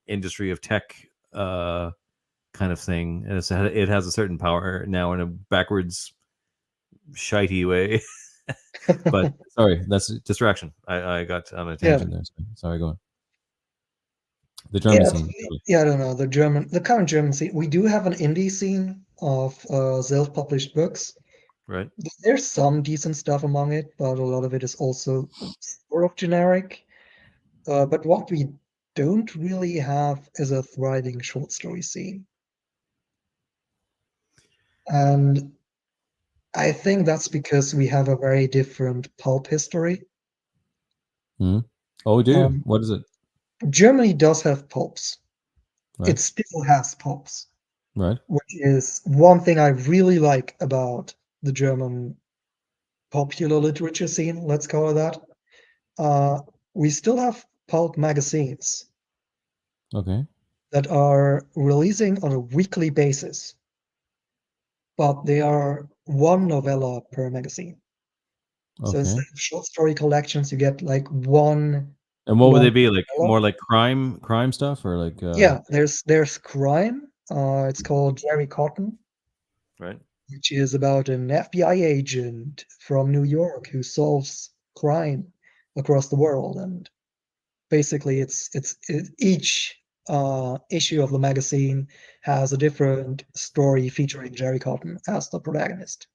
industry of tech kind of thing. And it has a certain power now in a backwards, shitey way. But sorry, that's a distraction. I got on a Yeah. tangent there. Sorry, go on. The German Yeah, scene. yeah, I don't know. The current German scene, we do have an indie scene of self-published books. Right. There's some decent stuff among it, but a lot of it is also sort of generic. But what we don't really have is a thriving short story scene. And I think that's because we have a very different pulp history. Hmm. Oh, we do. Um, What is it? Germany does have pulps. Right. It still has pulps, Right. which is one thing I really like about the German popular literature scene, let's call it that. Uh, we still have pulp magazines Okay. that are releasing on a weekly basis, but they are one novella per magazine. So Okay. instead of short story collections, you get like one And what would they long be like? novella. More like crime stuff, or like Yeah, there's crime. It's called Jerry Cotton, Right. which is about an FBI agent from New York who solves crime across the world. And basically, each issue of the magazine has a different story featuring Jerry Cotton as the protagonist.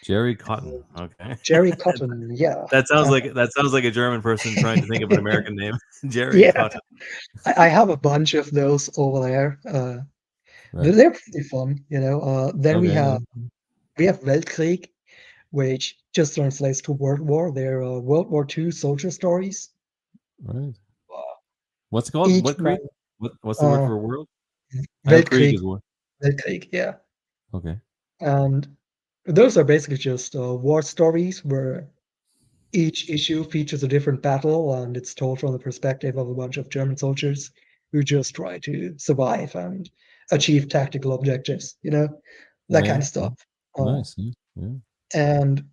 Jerry Cotton? Okay. Jerry Cotton, yeah. That sounds like a German person trying to think of an American name. Jerry Yeah, Cotton. I have a bunch of those over there. Right. They're pretty fun, you know. Then Okay. Yeah. we have Weltkrieg, which just translates to World War. They're World War II soldier stories. Right. Uh, What's it called? each What Krieg? one, What's the word uh, for world? I know Krieg Weltkrieg, is war. Weltkrieg, yeah. Okay. And those are basically just war stories where each issue features a different battle, and it's told from the perspective of a bunch of German soldiers who just try to survive and achieve tactical objectives, you know, that kind Yeah. of stuff. Uh, Nice. Yeah. Yeah. and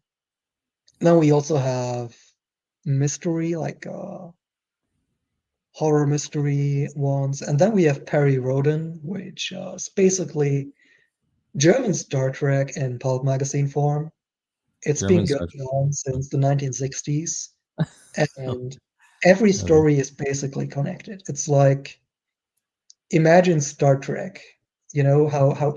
then we also have mystery, like horror mystery ones, and then we have Perry Roden, which is basically German Star Trek in pulp magazine form. It's been German going stuff. on since the 1960s, and every Okay. story is basically connected. It's like imagine Star Trek, you know, how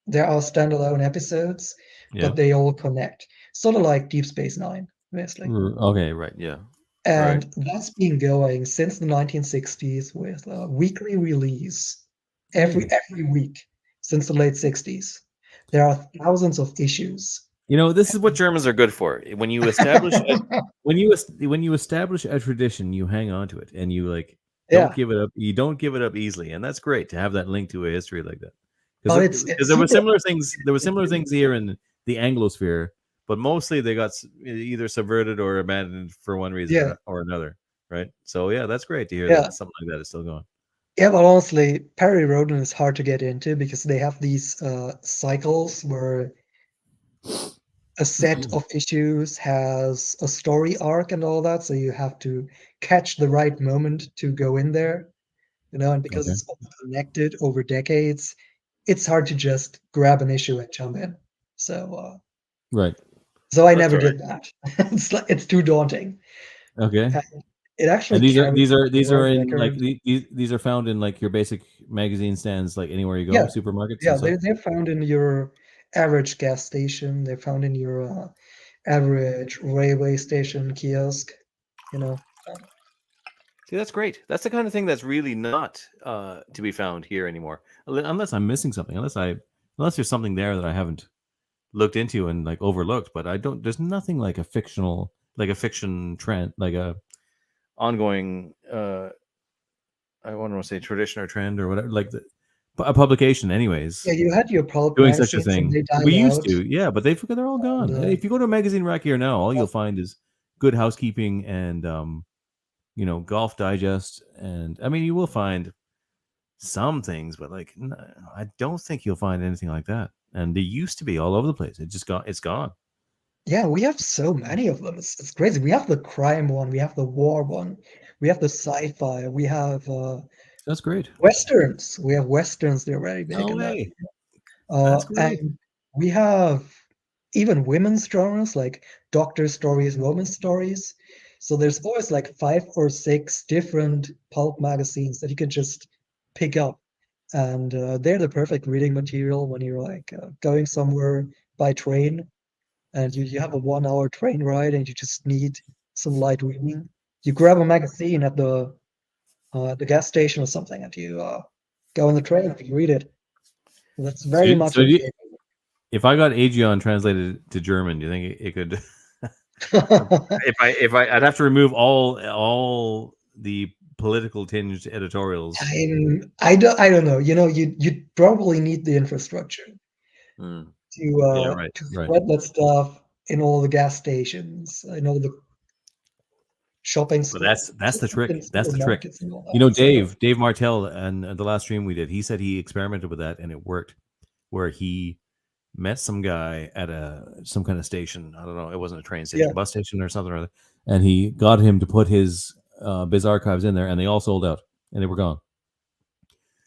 there are standalone episodes, Yeah. but they all connect. Sort of like Deep Space Nine, basically. Okay. Right. Yeah. And Right. that's been going since the 1960s with a weekly release Really. every week since the late 60s. There are thousands of issues. You know, This is what Germans are good for. When you establish when you establish a tradition, you hang on to it, and you like don't Yeah, give it up. You don't give it up easily, and that's great to have that link to a history like that. but Because it's there were super similar things. There were to similar do. things here in the Anglosphere, but mostly they got either subverted or abandoned for one reason Yeah, or another. Right. So yeah, that's great to hear yeah, that something like that is still going. yeah. But honestly, Perry Roden is hard to get into because they have these cycles where a set of issues has a story arc and all that, so you have to catch the right moment to go in there, you know, and because Okay. it's all connected over decades, it's hard to just grab an issue and jump in. So, Right. so I That's never all right. did that. It's too daunting. Okay. And it actually And carries the these are world in like record. these are found in like your basic magazine stands, like anywhere you go, Yeah, supermarkets and yeah, stuff. they're found in your average gas station. They're found in your average railway station kiosk. You know. See, that's great. That's the kind of thing that's really not to be found here anymore. Unless I'm missing something, unless there's something there that I haven't looked into and like overlooked, but I don't. There's nothing like a fiction trend, like a ongoing. I want to say tradition or trend or whatever, like a publication, anyways. Yeah, you had your pulp Doing such a magazines and thing. they We died used out. to, yeah, but they're all And, gone. If you go to a magazine rack here now, all you'll find is Good Housekeeping and Golf Digest, and I mean, you will find some things, but like I don't think you'll find anything like that. And they used to be all over the place. It's gone. yeah, we have so many of them. It's crazy. We have the crime one, we have the war one, we have the sci-fi, we have That's great. westerns. We have westerns. They're very big No in that. way. That's great. And we have even women's genres like doctor stories, romance stories. So there's always like 5 or 6 different pulp magazines that you can just pick up. And they're the perfect reading material when you're like going somewhere by train and you have a 1 hour train ride and you just need some light reading. You grab a magazine at the gas station or something and you go on the train and you read it. That's very much So if I got Aegeon translated to German, do you think it could? I'd have to remove all the political tinged editorials. I don't know. You probably need the infrastructure Yeah, to right. spread that stuff in all the gas stations, in all the shopping But stores, that's the trick. That's the trick. supermarkets and all that. Dave Martell, and the last stream we did, he said he experimented with that and it worked. Where he met some guy at some kind of station. I don't know. It wasn't a train station, bus station or something or other. And he got him to put his Biz Archives in there, and they all sold out, and they were gone.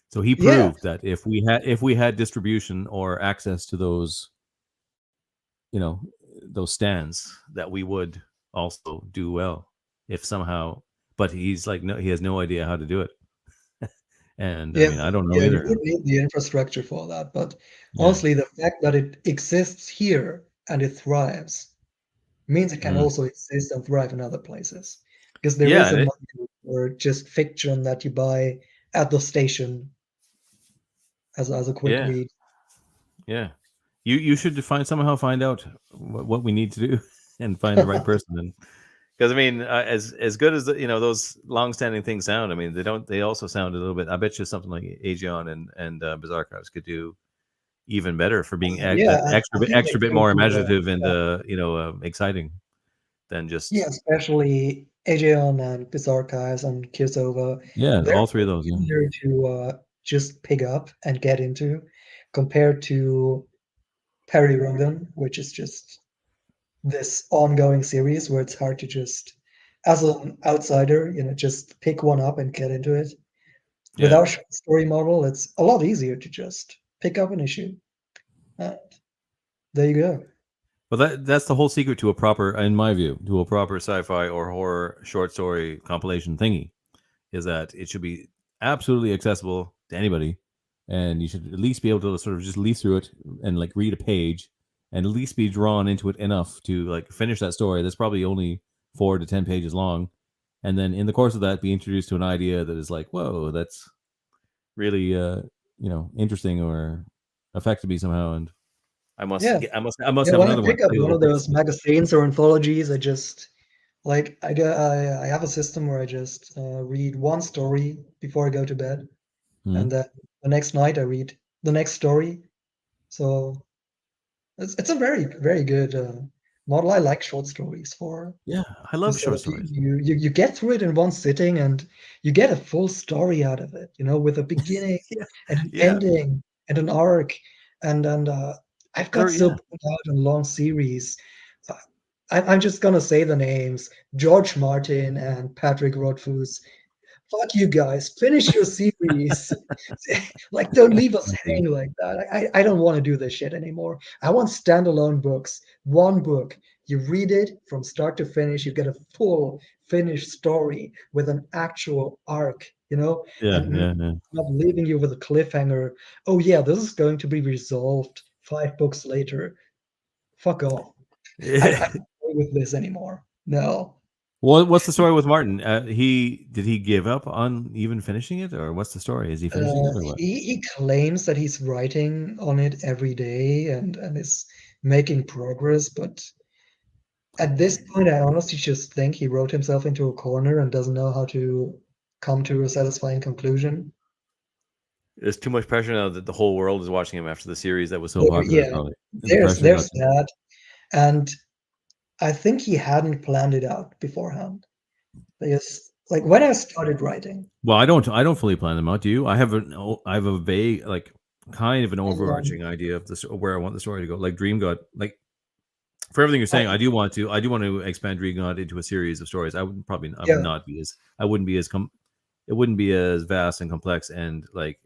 So he proved that if we had distribution or access to those, those stands, that we would also do well. If somehow, but he's like, no, he has no idea how to do it. And I mean, I don't know either. You would need the infrastructure for that, but honestly, the fact that it exists here and it thrives means it can also exist and thrive in other places. Because there is a market for just fiction that you buy at the station as a quick read. Yeah, you should somehow find out what we need to do and find the right person. And because I mean, as good as those long-standing things sound, I mean they also sound a little bit. I bet you something like Aegeon and Biz Archives could do even better for being extra bit more imaginative and exciting than just especially Aegeon and Biz Archives and Kirsova. All three of those easier to just pick up and get into compared to Perry Rogan, which is just this ongoing series where it's hard to just, as an outsider, just pick one up and get into it. With our short story model, it's a lot easier to just pick up an issue. There you go. Well, that's the whole secret to in my view, to a proper sci-fi or horror short story compilation thingy, is that it should be absolutely accessible to anybody, and you should at least be able to sort of just leaf through it and like read a page, and at least be drawn into it enough to like finish that story that's probably only 4 to 10 pages long, and then in the course of that be introduced to an idea that is like, whoa, that's really interesting or affected me somehow, and I must have another one. Pick up one of those magazines or anthologies. I just like I have a system where I just read one story before I go to bed, and then the next night I read the next story. So it's a very, very good model. I like short stories for. Yeah, I love short stories. You get through it in one sitting, and you get a full story out of it. With a beginning and an ending and an arc, and I've got so put out in long series. I'm just gonna say the names: George Martin and Patrick Rothfuss. Fuck you guys! Finish your series. Like, don't leave us hanging like that. I don't want to do this shit anymore. I want standalone books. One book. You read it from start to finish. You get a full finished story with an actual arc. Not leaving you with a cliffhanger. Oh yeah, this is going to be resolved 5 books later. Fuck off. I don't play with this anymore. No. Well, what's the story with Martin? Did he give up on even finishing it, or what's the story? Is he finishing it, or what? He claims that he's writing on it every day and is making progress, but at this point, I honestly just think he wrote himself into a corner and doesn't know how to come to a satisfying conclusion. There's too much pressure now that the whole world is watching him after the series that was so There, popular, yeah, probably. And the pressure got there's that, and I think he hadn't planned it out beforehand. Because, like, when I started writing, Well, I don't fully plan them out. Do you? I have a vague, like, kind of an overarching idea of this where I want the story to go. Like Dream God, like for everything you're saying, I do want to expand Dream God into a series of stories. I would yeah, not be as I wouldn't be as it wouldn't be as vast and complex and like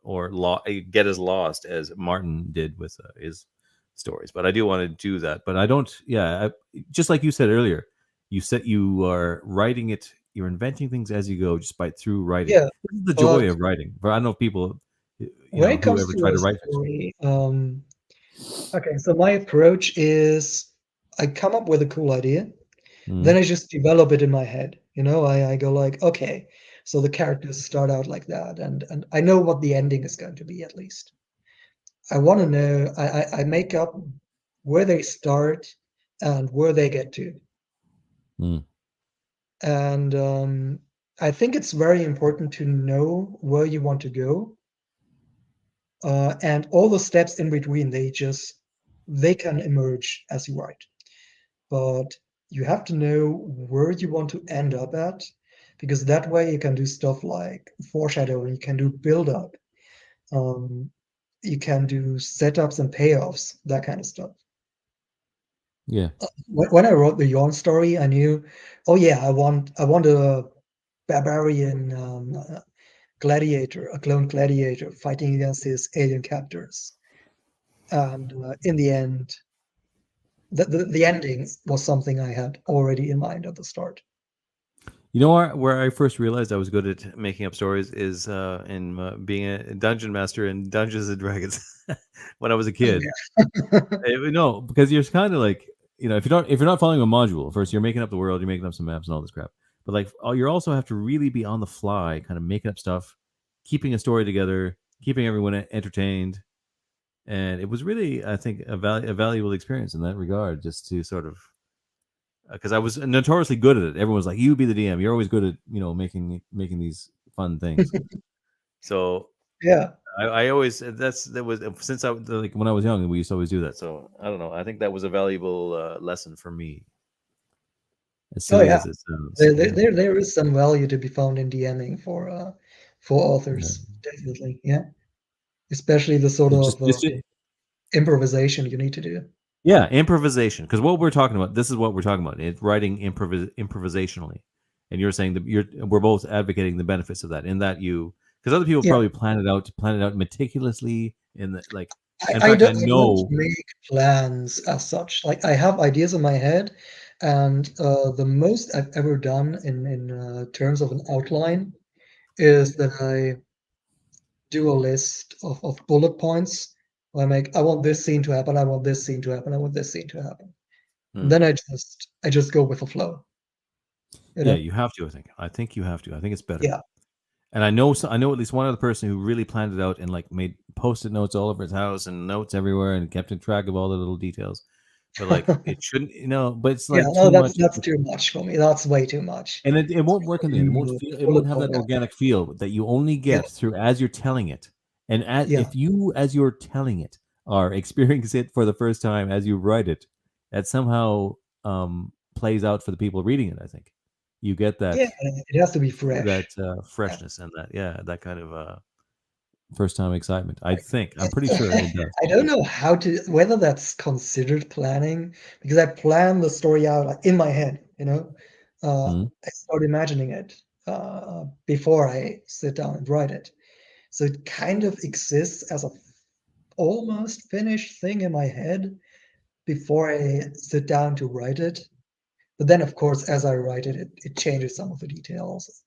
or get as lost as Martin did with his stories. But I do want to do that. But I don't. Yeah, just like you said earlier, you said you are writing it. You're inventing things as you go, just through writing. yeah. This is the But joy of writing. But I don't know if people, when it who comes ever to try a to write fiction. story, okay, so my approach is I come up with a cool idea, then Mm, I just develop it in my head. I go like, okay, so the characters start out like that, and I know what the ending is going to be at least. I want to know. I make up where they start and where they get to, mm, and I think it's very important to know where you want to go, and all the steps in between. They can emerge as you write, but you have to know where you want to end up at, because that way you can do stuff like foreshadowing, you can do build up, um, you can do setups and payoffs, that kind of stuff. yeah. When I wrote the Yawn story, I knew, oh yeah, I want a barbarian gladiator, a clone gladiator fighting against his alien captors. And in the end, the ending was something I had already in mind at the start. You know where I first realized I was good at making up stories is in being a dungeon master in Dungeons and Dragons when I was a Oh kid. No, because you're kind of like if you're not following a module, first you're making up the world, you're making up some maps and all this crap. But like you also have to really be on the fly, kind of making up stuff, keeping a story together, keeping everyone entertained, and it was really, I think, a valuable experience in that regard, just to sort of because I was notoriously good at it. Everyone's like, "You be the DM. You're always good at making these fun things." So yeah. I always that was since I like When I was young, we used to always do that. so I don't know. I think that was a valuable lesson for me. As Oh silly yeah. as it sounds, There is some value to be found in DMing for yeah. authors, definitely. Yeah. Especially the sort It's of just improvisation you need to do. yeah, improvisation. Because what we're talking about, this is what we're talking about. It's writing improvisationally, and you're saying that we're both advocating the benefits of that. In that because other people Yeah. probably plan it out meticulously. In that, like, in I fact, I don't know. make plans as such. Like, I have ideas in my head, and the most I've ever done in terms of an outline is that I do a list of bullet points. I want this scene to happen, I want this scene to happen, I want this scene to happen. And Hmm. then I just go with the flow, you Yeah, know? you have to. I think you have to. I think it's better. Yeah. And I know at least one other person who really planned it out and like made post-it notes all over his house and notes everywhere and kept in track of all the little details. But like it shouldn't, but it's Yeah, like no, too that's much. that's too much for me. That's way too much. And it won't work in the end. Too It won't bullet have that point. organic feel that you only Yeah, get through as you're telling it. And yeah, if you, as you're telling it, are experiencing it for the first time as you write it, that somehow plays out for the people reading it. I think you get yeah. It has to be fresh. Yeah. freshness and that kind of first time excitement. I'm pretty sure it does. I don't know whether that's considered planning, because I plan the story out like in my head. Mhm. I start imagining it before I sit down and write it. So it kind of exists as a almost finished thing in my head before I sit down to write it. But then, of course, as I write it changes some of the details.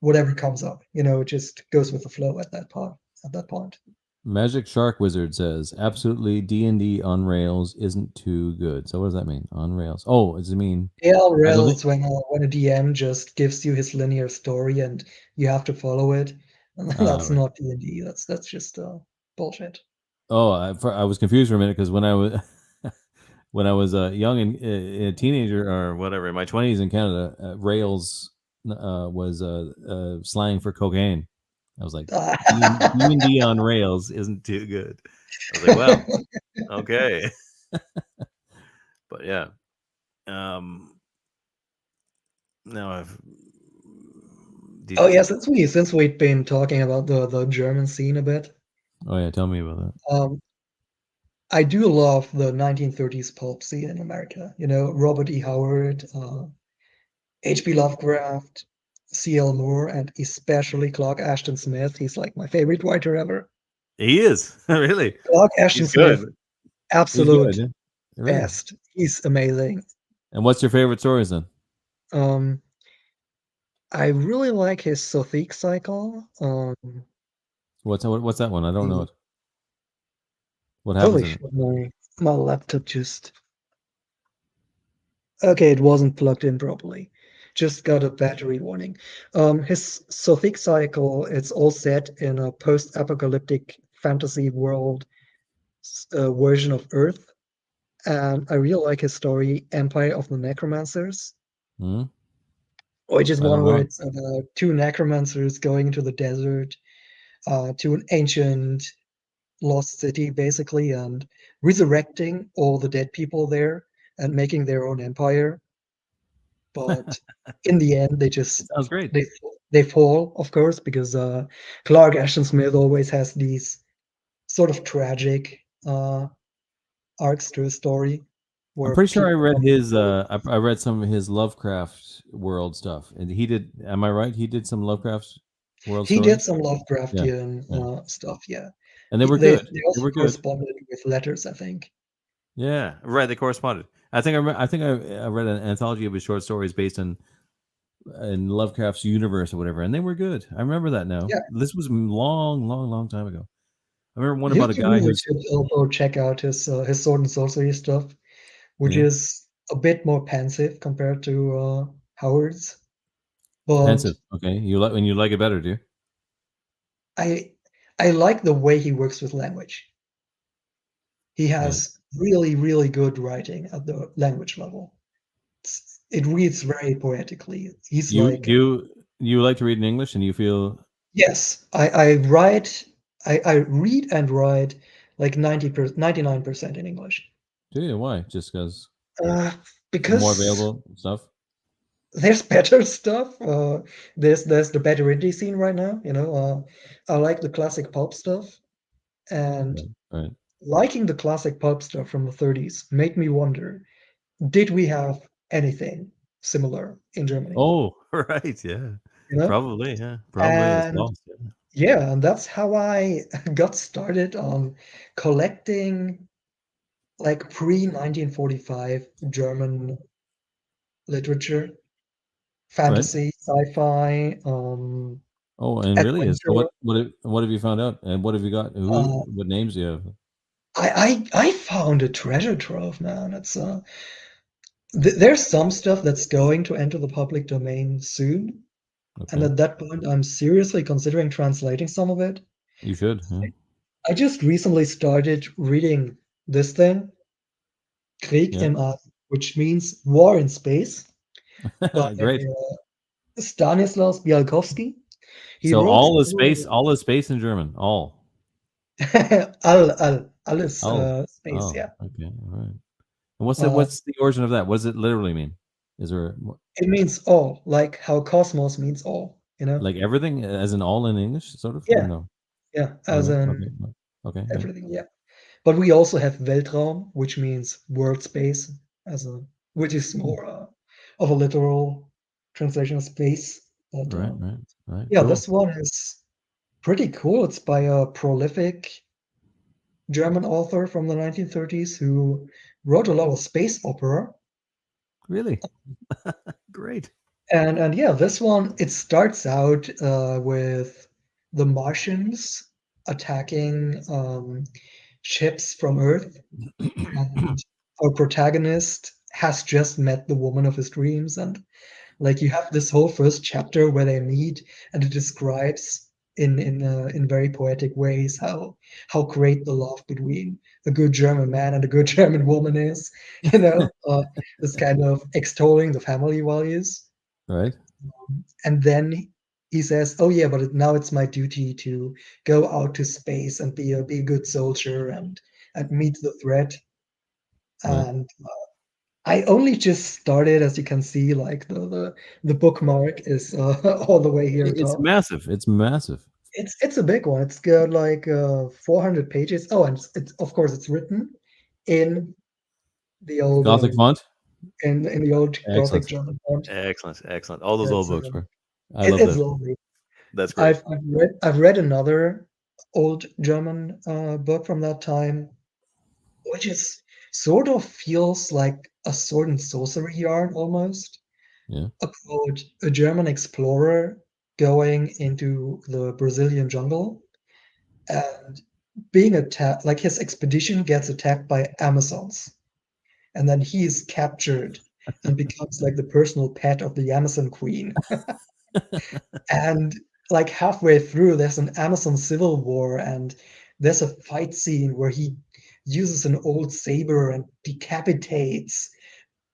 Whatever comes up, it just goes with the flow at that part. At that point. Magic Shark Wizard says absolutely D&D on rails isn't too good. So what does that mean? On rails? Oh, does it mean Yeah, I don't think? rails when a DM just gives you his linear story and you have to follow it. That's Right. not D&D. That's just bullshit. Oh, I was confused for a minute because when I was when I was young and a teenager or whatever in my 20s in Canada, rails was slang for cocaine. I was like, D&D on rails isn't too good. I was like, well, okay, but yeah. Now I've. Oh yeah, since we've been talking about the German scene a bit, Oh yeah, tell me about that. I do love the 1930s pulp scene in America. You know, Robert E. Howard, H.P. Lovecraft, C.L. Moore, and especially Clark Ashton Smith. He's like my favorite writer ever. He is really. Clark Ashton He's good. Smith, He's good. absolute Yeah? Really. best. He's amazing. And what's your favorite stories then? I really like his Sothic cycle. What's that one? I don't know it. What Holy happens in it? shit, my laptop just. Okay, it wasn't plugged in properly. Just got a battery warning. His Sothic cycle, it's all set in a post-apocalyptic fantasy world version of Earth. And I really like his story, Empire of the Necromancers, Hmm? which is I one don't where know. it's about two necromancers going into the desert to an ancient lost city, basically, and resurrecting all the dead people there and making their own empire. But in the end, It sounds great. they fall, of course, because Clark Ashton Smith always has these sort of tragic arcs to his story, I'm where pretty sure I people read come his. to I read some of his Lovecraft world stuff, and he did. Am I right? He did some Lovecraft world he did stories. some Yeah, Lovecraftian yeah, stuff, yeah. and they were good. They They also were good. corresponded with letters, I think. Yeah, right. They corresponded. I think I read an anthology of his short stories based on in Lovecraft's universe or whatever, and they were good. I remember that now. Yeah, This was long time ago. I remember one you about a guy really who's should also check out his sword and sorcery stuff, which yeah, is a bit more pensive compared to Howard's. But pensive. Okay, you like when you like it better, do you? I I like the way he works with language. He Right. has really, really good writing at the language level. It reads very poetically. He's You like, do you like to read in English, and you feel yes, I write, I read and write like 99% in English. do you? Why? Just because Uh, more because available stuff. there's better stuff. There's the better indie scene right now. I like the classic pulp stuff, and Right. Right. liking the classic pulp stuff from the 30s made me wonder, did we have anything similar in Germany? Oh, right. Yeah. You know? Probably. Yeah. Probably. It's And lost. Yeah. yeah, and that's how I got started on collecting like pre-1945 German literature, Right. fantasy, sci-fi, Oh, and really is. So adventure. what have you found out, and what have you got? Uh, What names do you have? I found a treasure trove, man. It's there's some stuff that's going to enter the public domain soon, and Okay, at that point, I'm seriously considering translating some of it. you should. Yeah. I just recently started reading this thing, Krieg Yeah. im All, which means war in space, by Great. Stanislaus Bialkowski. He So wrote all is space in German. All. alles Oh. space, Oh. yeah. Okay. All right. And Uh, what's the origin of that? What does it literally mean? Is there it means all, like how cosmos means all, like everything as in all in English, sort of, or Yeah, no? yeah, Oh, as no. in Okay. No. Okay. Yeah. everything, yeah. But we also have Weltraum, which means world space, which is Hmm. more of a literal translation of space. But Right. Right. Right. yeah, Cool. this one is pretty cool. It's by a prolific German author from the 1930s who wrote a lot of space opera. Really great. And yeah, this one, it starts out with the Martians attacking ships from Earth, and our protagonist has just met the woman of his dreams, and like you have this whole first chapter where they meet, and it describes in very poetic ways how great the love between a good German man and a good German woman is. This kind of extolling the family values. Right. And then he says, "Oh yeah, but now it's my duty to go out to space and be a good soldier and meet the threat." Right. And I only just started, as you can see, like the bookmark is all the way here It's top. massive. It's massive. It's a big one. It's got like 400 pages. Oh, and it's of course it's written in the old Gothic font. in the old Gothic Excellent. German font. Excellent. All those old books were. I love It's that. lovely. That's great. I've read another old German book from that time, which is sort of feels like a sword and sorcery yarn almost. Yeah. About a German explorer going into the Brazilian jungle and being attacked, like his expedition gets attacked by Amazons, and then he's captured and becomes like the personal pet of the Amazon queen. And like halfway through, there's an Amazon civil war, and there's a fight scene where he uses an old saber and decapitates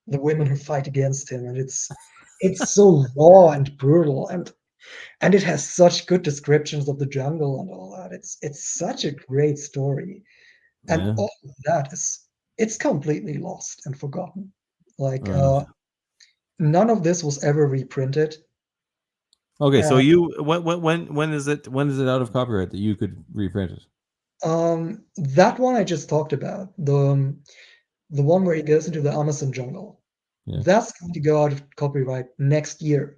the women who fight against him, and it's so raw and brutal, and it has such good descriptions of the jungle and all that. It's such a great story, and Yeah. all of that it's completely lost and forgotten. Like Right. none of this was ever reprinted. Okay. So Uh, you when is it out of copyright that you could reprint it? that one I just talked about, the one where he goes into the Amazon jungle, Yeah. that's going to go out of copyright next year.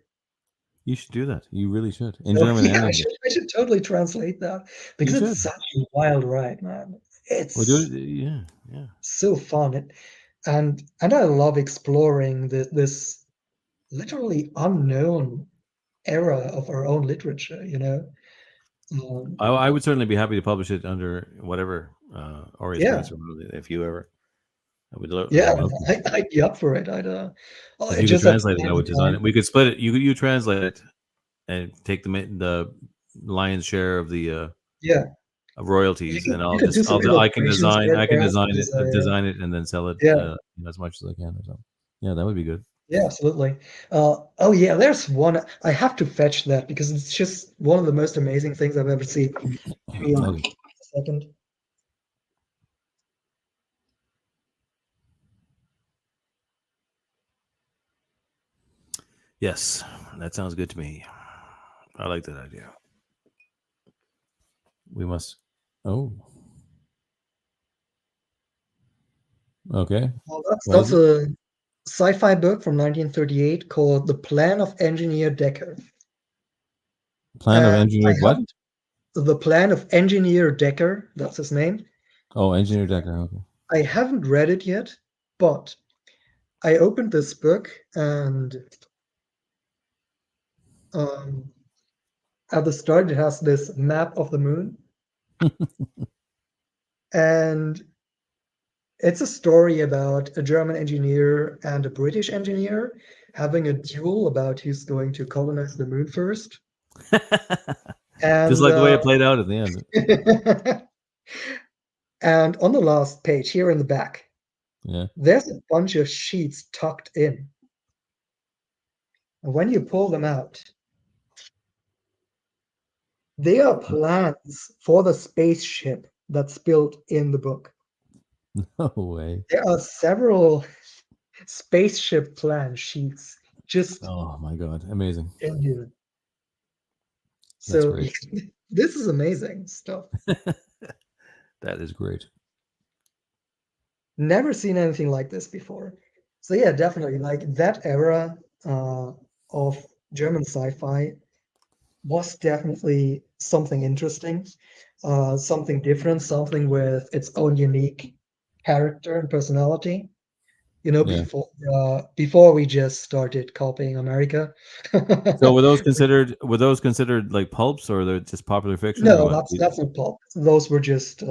You should do that. You really should. In So German yeah, and I English. should totally translate that because You it's should. such a wild ride, man. Well, do It's it. Yeah. Yeah. so fun, and I love exploring this literally unknown era of our own literature. I would certainly be happy to publish it under whatever Aureus Yeah, Prince or if you ever. I would yeah, love to. I'd be up for it. If I you could just have to translate it, I find would the design time. it. We could split it. You translate it and take the lion's share of the Yeah, of royalties, and you could do some illustrations there, I can perhaps, design it because and then sell it yeah. as much as I can or something. Yeah, that would be good. Yeah, absolutely. Oh yeah, there's one. I have to fetch that because it's just one of the most amazing things I've ever seen. Give me Okay. a second. Yes, that sounds good to me. I like that idea. We must. Oh. Okay. Well, What that's is it? a sci-fi book from 1938 called The Plan of Engineer Decker. Plan of engineered what? The Plan of Engineer Decker, that's his name. Oh, engineer Decker. Okay. I haven't read it yet, but I opened this book and at the start it has this map of the moon. And it's a story about a German engineer and a British engineer having a duel about who's going to colonize the moon first. Just And like the way it played out at the end. and on the last page, here in the back, Yeah. there's a bunch of sheets tucked in. And when you pull them out, they are plans for the spaceship that's built in the book. No way. There are several spaceship plan sheets just Oh my god, amazing. in here. That's So great. this is amazing stuff. That is great. Never seen anything like this before. So yeah, definitely like that era of German sci-fi was definitely something interesting, something different, something with its own unique character and personality. Yeah. Before we just started copying America. So were those considered like pulps, or they're just popular fiction, or No, what? that's not pulp. Those were just thick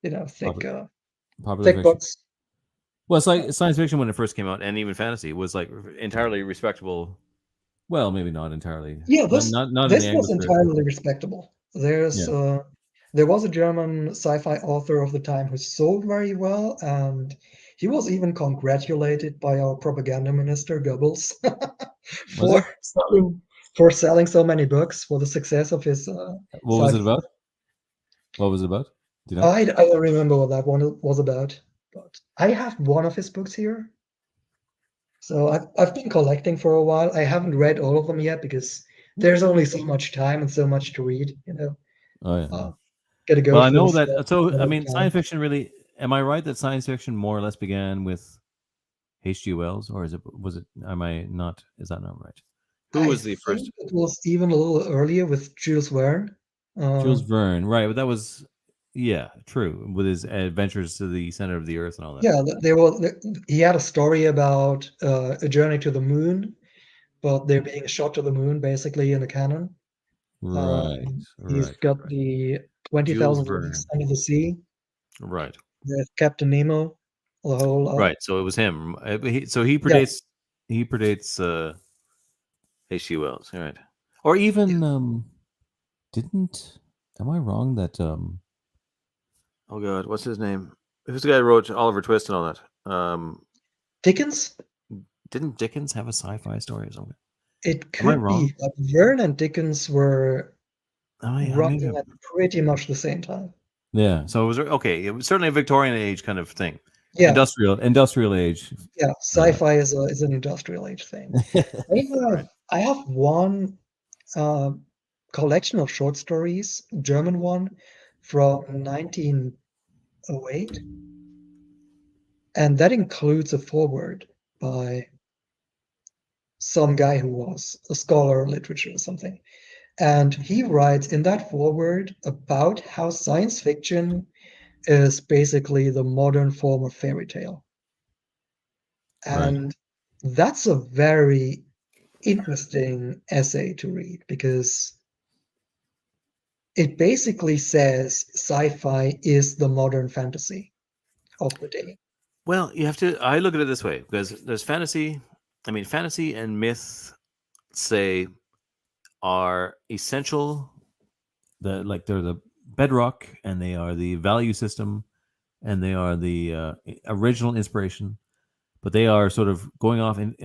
Popular, popular thick fiction. books. Well, it's like science fiction when it first came out, and even fantasy was like entirely respectable. Well, maybe not entirely. Yeah, Not in this the was Anglosphere. entirely respectable. There's Yeah. there was a German sci-fi author of the time who sold very well, and he was even congratulated by our propaganda minister Goebbels Was he? for selling so many books, for the success of his What was it sci-fi. about? What was it about? Do you know? I don't remember what that one was about, but I have one of his books here. So I've been collecting for a while. I haven't read all of them yet because there's only so much time and so much to read, you know. Oh yeah. Uh, Gotta go Well, I through the know steps that. So, one I at a mean, time. science fiction really. Am I right that science fiction more or less began with H.G. Wells, or was it? Am I not? Is that not right? Who I was the think first? it was even a little earlier with Jules Verne. Jules Verne, right? But that was, yeah, true. With his adventures to the center of the earth and all that. Yeah, he had a story about a journey to the moon, but they're being shot to the moon basically in a cannon. Right, He's right, got right. the Jules 20,000 Leagues Verne. Under the Sea, Right, with Captain Nemo, the whole lot. right. So it was him. So he Yeah, predates H.G. Wells. All right. Or yeah. even didn't? Am I wrong that Oh God, what's his name? Who's the guy who wrote Oliver Twist and all that? Dickens? Didn't Dickens have a sci-fi story or something? It Am I could wrong? be, but Verne and Dickens were Maybe. running at pretty much the same time. yeah, So it was okay. It was certainly a Victorian age kind of thing. Yeah, industrial age? yeah. Sci-fi is an industrial age thing. Right. I have one uh, collection of short stories, German one from 1908, and that includes a foreword by some guy who was a scholar of literature or something. And he writes in that foreword about how science fiction is basically the modern form of fairy tale. Right. And that's a very interesting essay to read because it basically says sci-fi is the modern fantasy of the day. Well, you have to. I look at it this way because there's fantasy. I mean, fantasy and myth, say, are essential. They're the bedrock, and they are the value system, and they are the original inspiration. But they are sort of going off on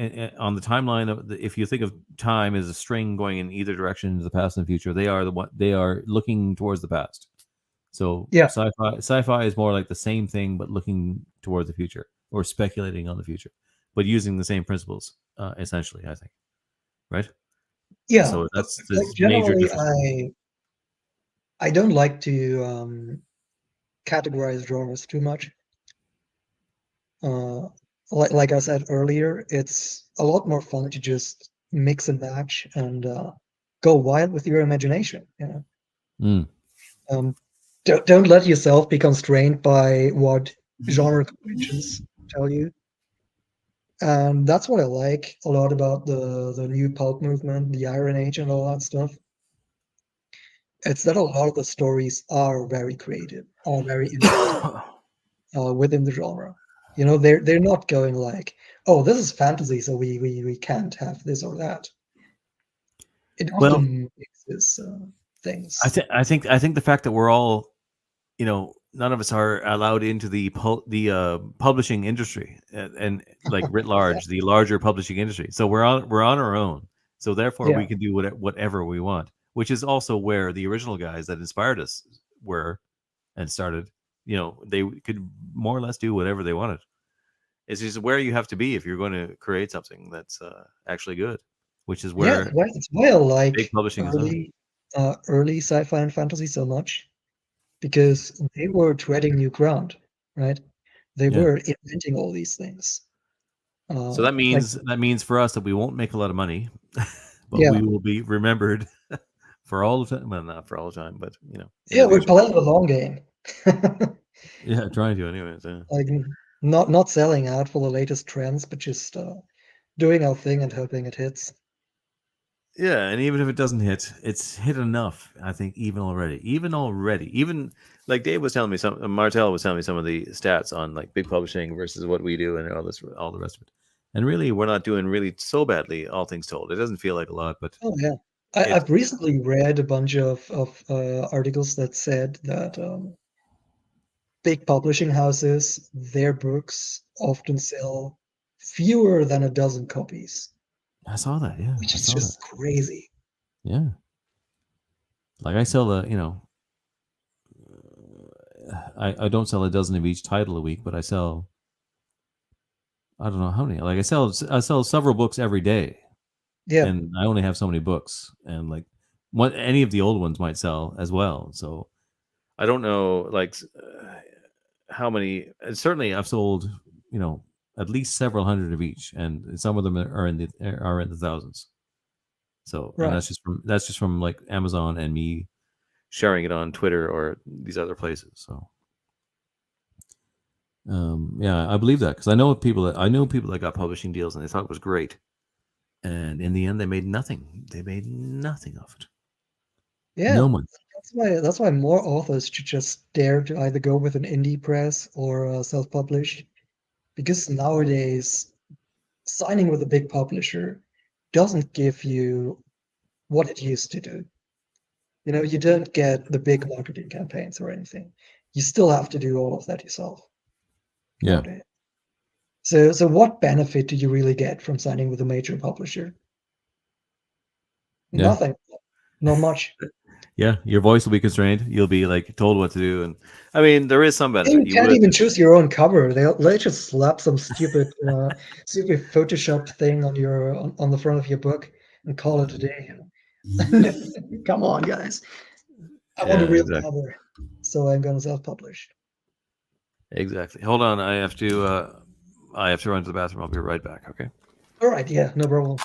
the timeline of if you think of time as a string going in either direction into the past and the future, they are looking towards the past. So Yeah, sci-fi is more like the same thing but looking towards the future or speculating on the future, but using the same principles essentially, I think. Right? yeah. So that's the Like major generally, difference. I don't like to categorize genres too much. Uh, like I said earlier, it's a lot more fun to just mix and match and go wild with your imagination. You know, Mm. don't let yourself be constrained by what genre conventions tell you. And that's what I like a lot about the new pulp movement, the Iron Age, and all that stuff. It's that a lot of the stories are very creative, are very inventive within the genre. You know, they're not going like, oh, this is fantasy, so we can't have this or that. It Well, often mixes things. I think the fact that we're all, none of us are allowed into the publishing industry and like writ Yeah, large, the larger publishing industry. So we're on our own. So therefore, yeah, we can do whatever we want, which is also where the original guys that inspired us were and started. They could more or less do whatever they wanted. It's just where you have to be if you're going to create something that's actually good, which is yeah. where It's why I big like publishing is done. early sci-fi and fantasy so much because they were treading new ground, right? They Yeah. were inventing all these things. So that Like, means for us that we won't make a lot of money, but yeah, we will be remembered for all the time. Well, not for all the time, but in yeah, the we're future. playing the long game. Yeah, trying to anyways. Yeah. Like, not selling out for the latest trends, but just doing our thing and hoping it hits. Yeah, and even if it doesn't hit, it's hit enough. I think even like Dave was telling me Martel was telling me some of the stats on like big publishing versus what we do and all the rest of it. And really, we're not doing really so badly, all things told. It doesn't feel like a lot, but Oh yeah, I've recently read a bunch of articles that said that big publishing houses, their books often sell fewer than a dozen copies, I saw that. Yeah, which I is saw that. just crazy. Yeah, like I sell I don't sell a dozen of each title a week, but I sell, I don't know how many. Like I sell several books every day, Yeah, and I only have so many books, and like any of the old ones might sell as well. So I don't know, like how many. Certainly, I've sold, at least several hundred of each, and some of them are in the thousands. So, and right. that's just from like Amazon and me sharing it on Twitter or these other places. So, yeah, I believe that because I know people that got publishing deals and they thought it was great, and in the end, they made nothing. They made nothing of it. Yeah, No money. that's why more authors should just dare to either go with an indie press or self-publish, because nowadays signing with a big publisher doesn't give you what it used to do. You don't get the big marketing campaigns or anything. You still have to do all of that yourself Yeah, nowadays. So what benefit do you really get from signing with a major publisher? yeah, Nothing. Not much. yeah. Your voice will be constrained. You'll be like told what to do, and I mean, there is some benefit. You You can't would. even choose your own cover. They just slap some stupid Photoshop thing on the front of your book and call it a day. Come on, guys. I want a Yeah, real exactly. cover, so I'm gonna self-publish. Exactly. Hold on, I have to run to the bathroom. I'll be right back. Okay. All right, yeah, no problem.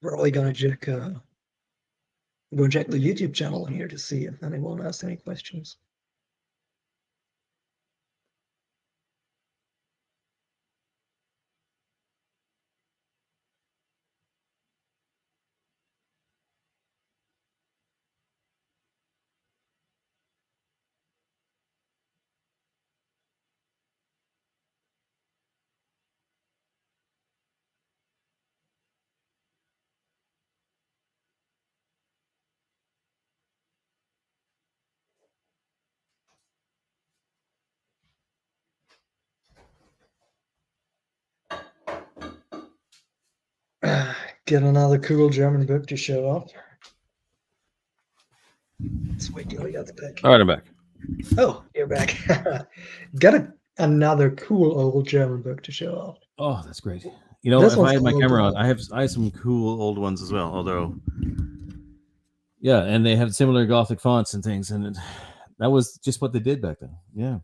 We're only gonna check the YouTube channel here to see if anyone asks any questions. Get another cool German book to show off. Let's wait till he gets back. All right, I'm back. Oh, you're back. Got another cool old German book to show off. oh, that's great. This If one's I had my called, camera on, I have some Cool old ones as well. Although, yeah, and they have similar Gothic fonts and things, and that was just what they did back then. Yeah.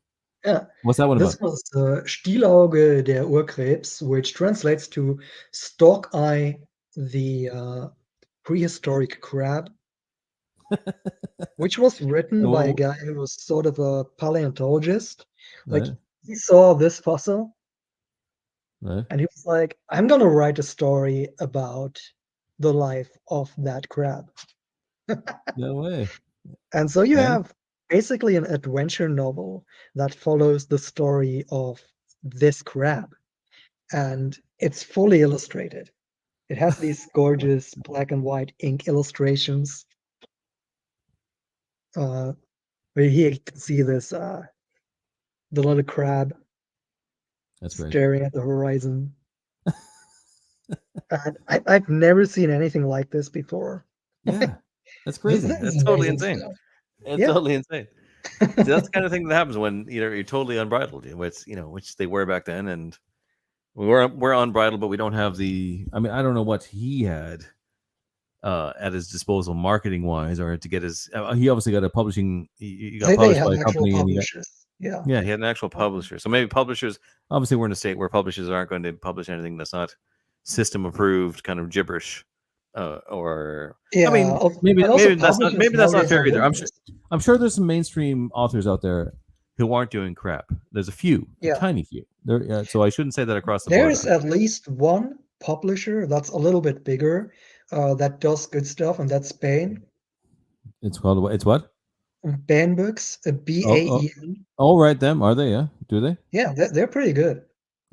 yeah, What's that one this about? was Stielauge der Urkrebs, which translates to Stalk Eye, the prehistoric crab, which was written by a Oh, guy who was sort of a paleontologist. Like, right, he saw this fossil right. and he was like, I'm gonna write a story about the life of that crab. No way. And so you And have basically an adventure novel that follows the story of this crab, and it's fully illustrated. It has these gorgeous black and white ink illustrations. Where here you can see this the little crab that's great. staring at the horizon. And I've never seen anything like this before. Yeah, that's This crazy. is it's totally amazing insane. stuff. It's Yeah. totally insane. See, that's the kind of thing that happens when you're totally unbridled, which they were back then, and we're unbridled, but we don't have the. I mean, I don't know what he had at his disposal, marketing wise, or to get his. He obviously got a publishing. He got They published have by a actual company, and he got. publishers. Yeah. Yeah, He had an actual publisher. So maybe publishers. Obviously, we're in a state where publishers aren't going to publish anything that's not system approved, kind of gibberish. Or Yeah. I mean, maybe And also that's not publishers fair nowadays are either. lawyers. I'm sure there's some mainstream authors out there who aren't doing crap. There's a few, a Yeah. tiny few. There, so I shouldn't say that across the There's board. at least one publisher that's a little bit bigger that does good stuff, and that's Spain. It's called what? It's what? Ban books, Oh, BAEN. oh, right. Them are they? Yeah. Do they? Yeah, they're pretty good.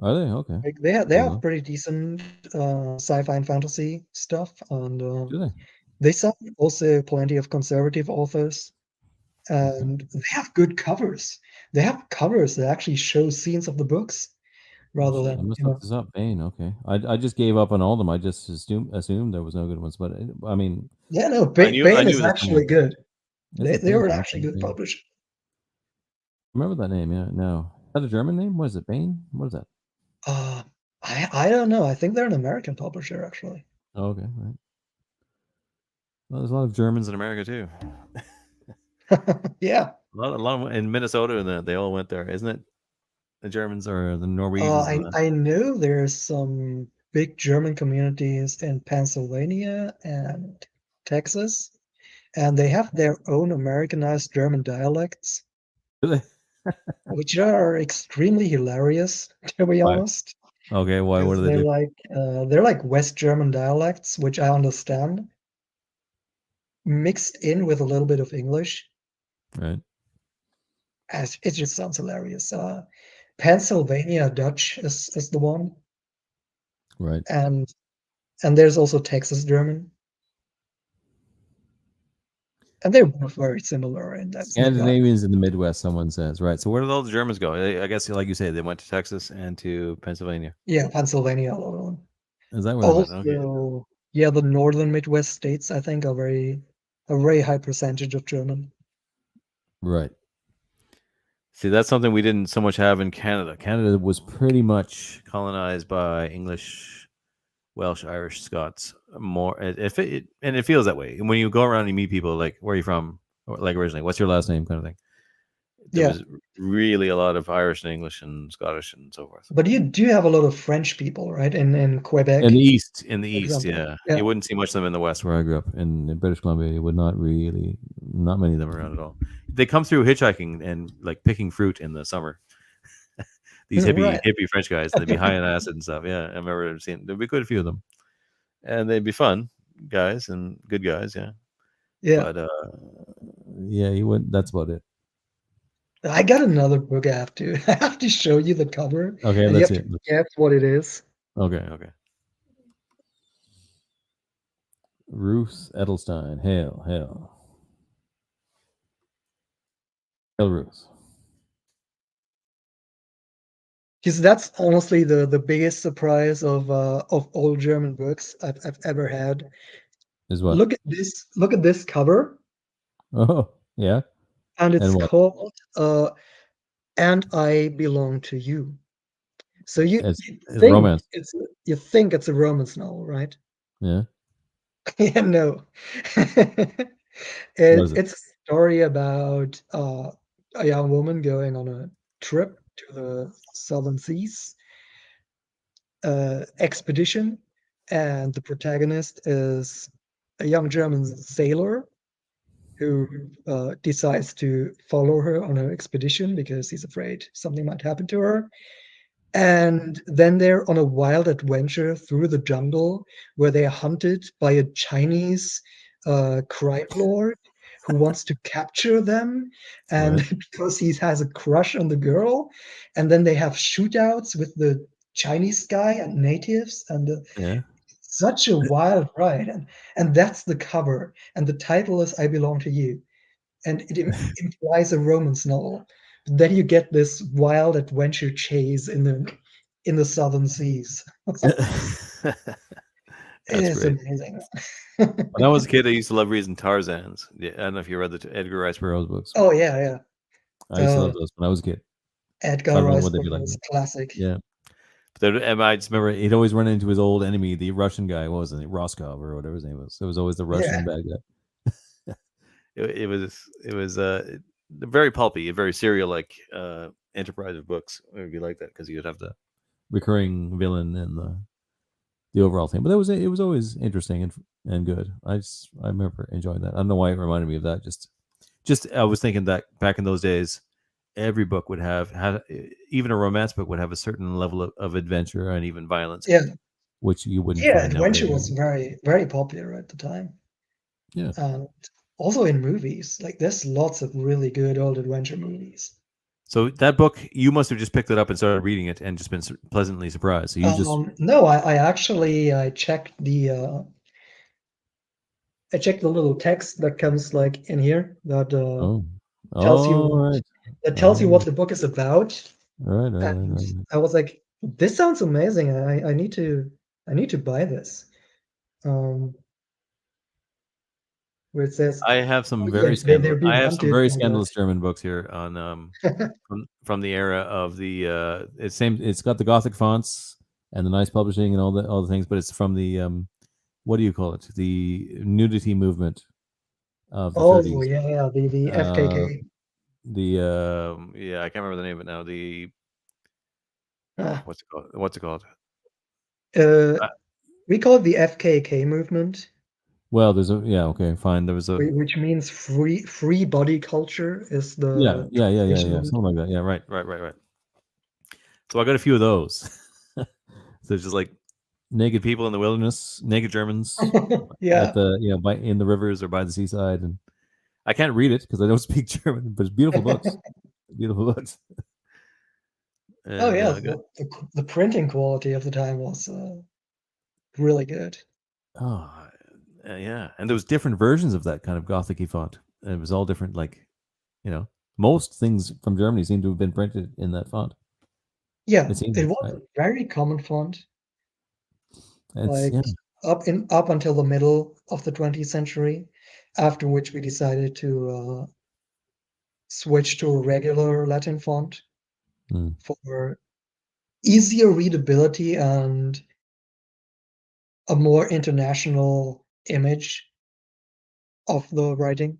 Are they? Okay. Like they Hold have on. pretty decent sci-fi and fantasy stuff, and Do they? they sign also plenty of conservative authors, Okay. and they have good covers. They have covers that actually show scenes of the books rather Shit, I than, must look this up. Bane. Okay. I just gave up on all of them. I just assumed there was no good ones, but I mean, Yeah, no, I Bane knew is it was actually somewhere. good. is it They Bane? were Okay. actually good Bane. published. Remember that name? Yeah. No. Is that a German name? What is it? Bane? What is that? Uh, I don't know. I think they're an American publisher actually. Oh, okay. Right. Well, there's a lot of Germans in America too. Yeah. A lot in Minnesota, and they all went there, isn't it? The Germans or the Norwegians. I know there's some big German communities in Pennsylvania and Texas, and they have their own Americanized German dialects, which are extremely hilarious, to be Why? honest. Okay. Why? What Because do they do? they're like West German dialects, which I understand, mixed in with a little bit of English. Right. As it just sounds hilarious. Pennsylvania Dutch is the one, Right. and there's also Texas German, and they're both very similar in that the dialect. Scandinavians in the Midwest, someone says. Right. So So where did all the Germans go? I guess, like you say, they went to Texas and to Pennsylvania. Yeah, Pennsylvania alone. is that where they went? Okay. Also, yeah, the northern Midwest states I think are a very high percentage of German. Right. See, that's something we didn't so much have in Canada. Canada was pretty much colonized by English, Welsh, Irish, Scots. More, if it and it feels that way. And when you go around and you meet people, like, where are you from? Or, like, originally, what's your last name, kind of thing. There Yeah, was really a lot of Irish and English and Scottish and so forth. but you do have a lot of French people, right? In Quebec, In the for east, example. yeah, Yeah. you wouldn't see much of them in the west. Where I grew up in British Columbia, you would not many of them Around at all. They come through hitchhiking and like picking fruit in the summer. These Right. hippie French guys, they'd be high on acid and stuff. Yeah, I remember seeing. There'd be quite a few of them, and they'd be fun guys and good guys. Yeah, Yeah. but Yeah, you wouldn't. That's about it. I got another book I have to I have to show you the cover, Okay, and you let's have see to it. guess what it is. okay. Ruth Edelstein. Hail, hail. Hail, Ruth. Because that's honestly the biggest surprise of all German books I've ever had. Is what? Look at this cover, Oh, yeah. and it's And what? called "And I Belong to You." So It's romance. you think it's a romance novel, right? Yeah. Yeah, no. What is it? It's a story about a young woman going on a trip to the Southern Seas expedition, and the protagonist is a young German sailor who decides to follow her on her expedition because he's afraid something might happen to her. And then they're on a wild adventure through the jungle where they are hunted by a Chinese crime lord who wants to capture them, and Right. because he has a crush on the girl, and then they have shootouts with the Chinese guy and natives, and Yeah. such a wild ride. And that's the cover, and the title is "I Belong to You," and it implies a romance novel. But then you get this wild adventure chase in the southern seas. That's It's great. amazing. When I was a kid, I used to love reading Tarzans. Yeah, I don't know if you read the Edgar Rice Burroughs books. Oh yeah, yeah. I used to love those when I was a kid. I Edgar don't know Rice what they'd be like. Burroughs, classic. Yeah. And I just remember he'd always run into his old enemy, the Russian guy. What was it? Roscoe or whatever his name was. It was always the Yeah, Russian bad guy. It was very pulpy, very serial like enterprise of books. It would be like that because you'd have to. Recurring villain and the overall thing. But it was always interesting and good. I remember enjoying that. I don't know why it reminded me of that. Just I was thinking that back in those days, every book would have even a romance book would have a certain level of adventure and even violence, yeah, which you wouldn't yeah. find Adventure nowadays. was very, very popular at the time. Yeah. Also in movies, like there's lots of really good old adventure movies. So that book, you must have just picked it up and started reading it and just been pleasantly surprised. So you just No, I actually I checked the little text that comes like in here that oh tells you oh right what oh the book is about. And right. I was like, this sounds amazing. I need to buy this. Um, where it says, I have some oh yeah, very they're scandalous. I being have some hunted very by the scandalous German books here on from the era of the it's same. It's got the Gothic fonts and the nice publishing and all the things, but it's from the what do you call it? The nudity movement of the oh 30s. yeah, the Uh, FKK. the yeah, I can't remember the name of it now. The Ah, what's it called? What's it called? uh, Uh, we call it the FKK movement, well, there's a yeah okay fine. There was a which means free body culture is yeah the yeah translation. something like that. Yeah right. So I got a few of those. So it's just like naked people in the wilderness, naked Germans at Yeah. the by in the rivers or by the seaside, and I can't read it because I don't speak German, but it's beautiful books. Beautiful books. Oh And yeah, I got the printing quality of the time was really good. Oh, yeah, and there was different versions of that kind of Gothic font. And it was all different. Like most things from Germany seem to have been printed in that font. Yeah, It seems it like was a very common font, it's like yeah. up until the middle of the 20th century, after which we decided to switch to a regular Latin font Mm. for easier readability and a more international image of the writing.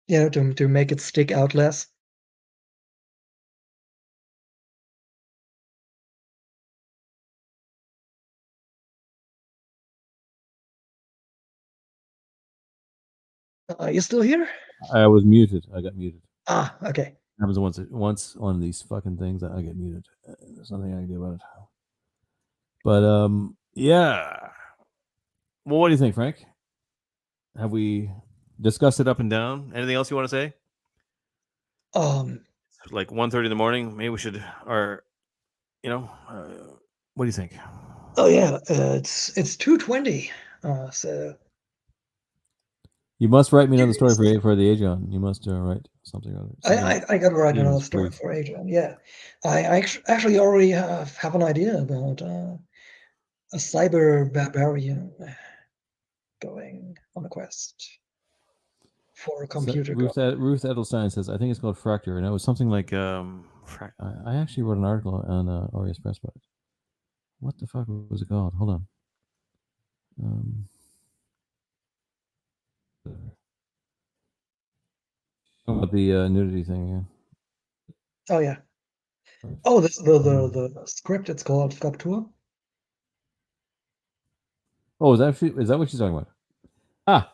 To make it stick out less. You still here? I was muted. I got muted. Ah, okay. Happens once on these fucking things that I get muted. There's nothing I can do about it. But yeah. Well, what do you think, Frank? Have we discussed it up and down? Anything else you want to say? Um, Like 1:30 in the morning, maybe we should, or what do you think? oh yeah, it's 2:20. So You must write me another story curious. for the Aegon. You must write something on it. Something I got to write another please, story please. for Adrian. Yeah, I actually already have an idea about a cyber barbarian going on a quest for a So computer god. Ruth Edelstein says, I think it's called Fracture, and it was something like I actually wrote an article on Aureus Press about it. What the fuck was it called? Hold on. About the nudity thing. Yeah. Oh yeah. Oh, this the script. It's called Fraktur. Oh, is that what she's talking about? Ah,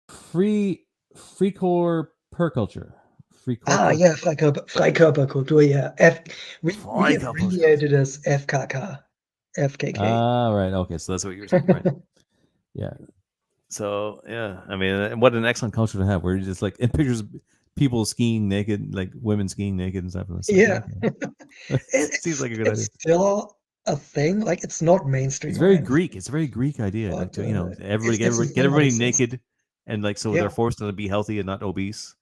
free core per culture. Free core Ah, per yeah, Freikörperkultur. Yeah, we Freikorpskultur. abbreviated as FKK, FKK. Ah, right. Okay, so that's what you were saying, right? Yeah. So yeah, I mean, what an excellent culture to have, where you just like it pictures people skiing naked, like women skiing naked and stuff. And it's like, Yeah, okay, it seems like a good idea. it's still a thing. Like it's not It's mainstream or very anything, Greek. It's a very Greek idea, like but to everybody it's a get thing that everybody exists. naked, and like so Yeah. they're forced to be healthy and not obese,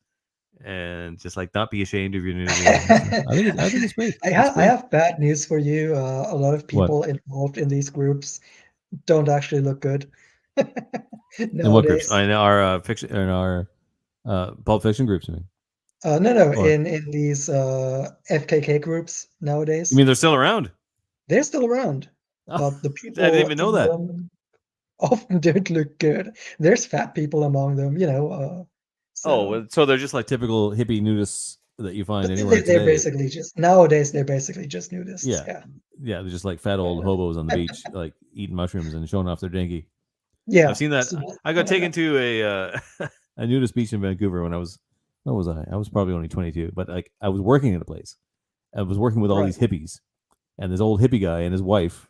and just like not be ashamed of your nudity and all that stuff. I think it's great. It's I great. have bad news for you. A lot of What? people involved in these groups don't actually look good In what groups? nowadays. In our fiction, in our Pulp Fiction groups. I mean, No, or in these FKK groups You nowadays, mean they're still around? they're still around, Oh, but the I didn't people even know in that. them often don't look good. There's fat people among them, Oh, so well, so they're just like typical hippie nudists that you find but anywhere they're today. basically just nowadays they're basically just nudists. Yeah, Yeah, yeah, they're just like fat old hobos on the beach, like eating mushrooms and showing off their dinky. I've yeah. seen that. So, I got taken to a nudist beach in Vancouver when I was what was I? I was probably only 22, but like I was working at a place. I was working with all right. these hippies, and this old hippie guy and his wife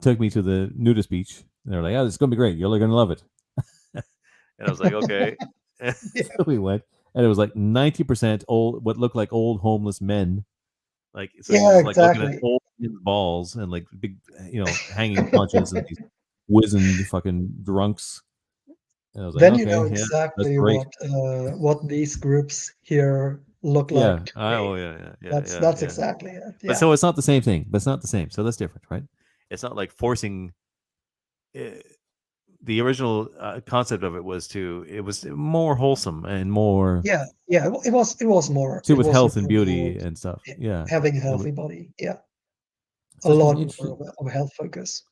took me to the nudist beach. And they're like, "Oh, it's gonna be great. You're gonna love it." And I was like, okay. So we went, and it was like 90% old, what looked like old homeless men. Like, so you're Yeah, just like looking at exactly. old men's balls and like big, hanging punches and these wizened fucking drunks. And I was like, Then you know okay, yeah, that's exactly great. what these groups here look Yeah. like to Oh, me. yeah. That's exactly it. But Yeah. so it's not the same thing. But it's not the same. So that's different, right? It's not like forcing. The original concept of it was more wholesome and more Yeah. Yeah. It was more to with health and beauty about and stuff. Yeah. having a It was, healthy body. Yeah. A so it's lot more interesting. of a health focus.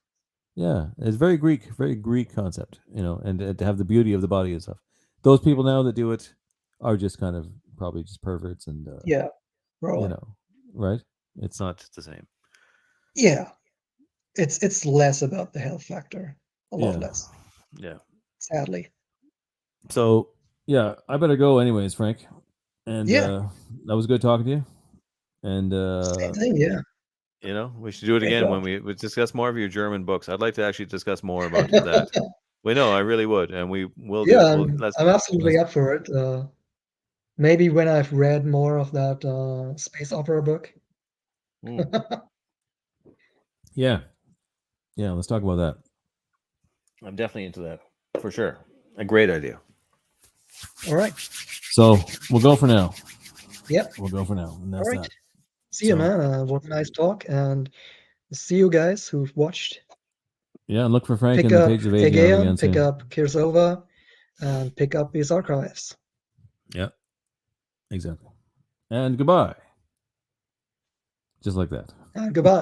Yeah, it's very Greek concept, and to have the beauty of the body and stuff. Those people now that do it are just kind of probably just perverts and Yeah. Probably. Right? it's not the same. Yeah. It's less about the health factor. A lot Yeah. less. Yeah. Sadly. So yeah, I better go anyways, Frank. And Yeah. that was good talking to you. And Same thing. Yeah. We should do it Great again job. when we discuss more of your German books. I'd like to actually discuss more about that. Well, no, I really would, and we will do. Yeah, Well, let's. I'm absolutely up for it. Maybe when I've read more of that space opera book. yeah, let's talk about that. I'm definitely into that for sure. A great idea. All right. So we'll go for now. Yep. We'll go for now. And that's All right. that. See you, man. What a nice talk. And see you guys who've watched. Yeah, and look for Frank Pick in the up pages of AGM Aegean, again pick soon. up Kirsova, and pick up his archives. Yeah, exactly. And goodbye. Just like that. Goodbye.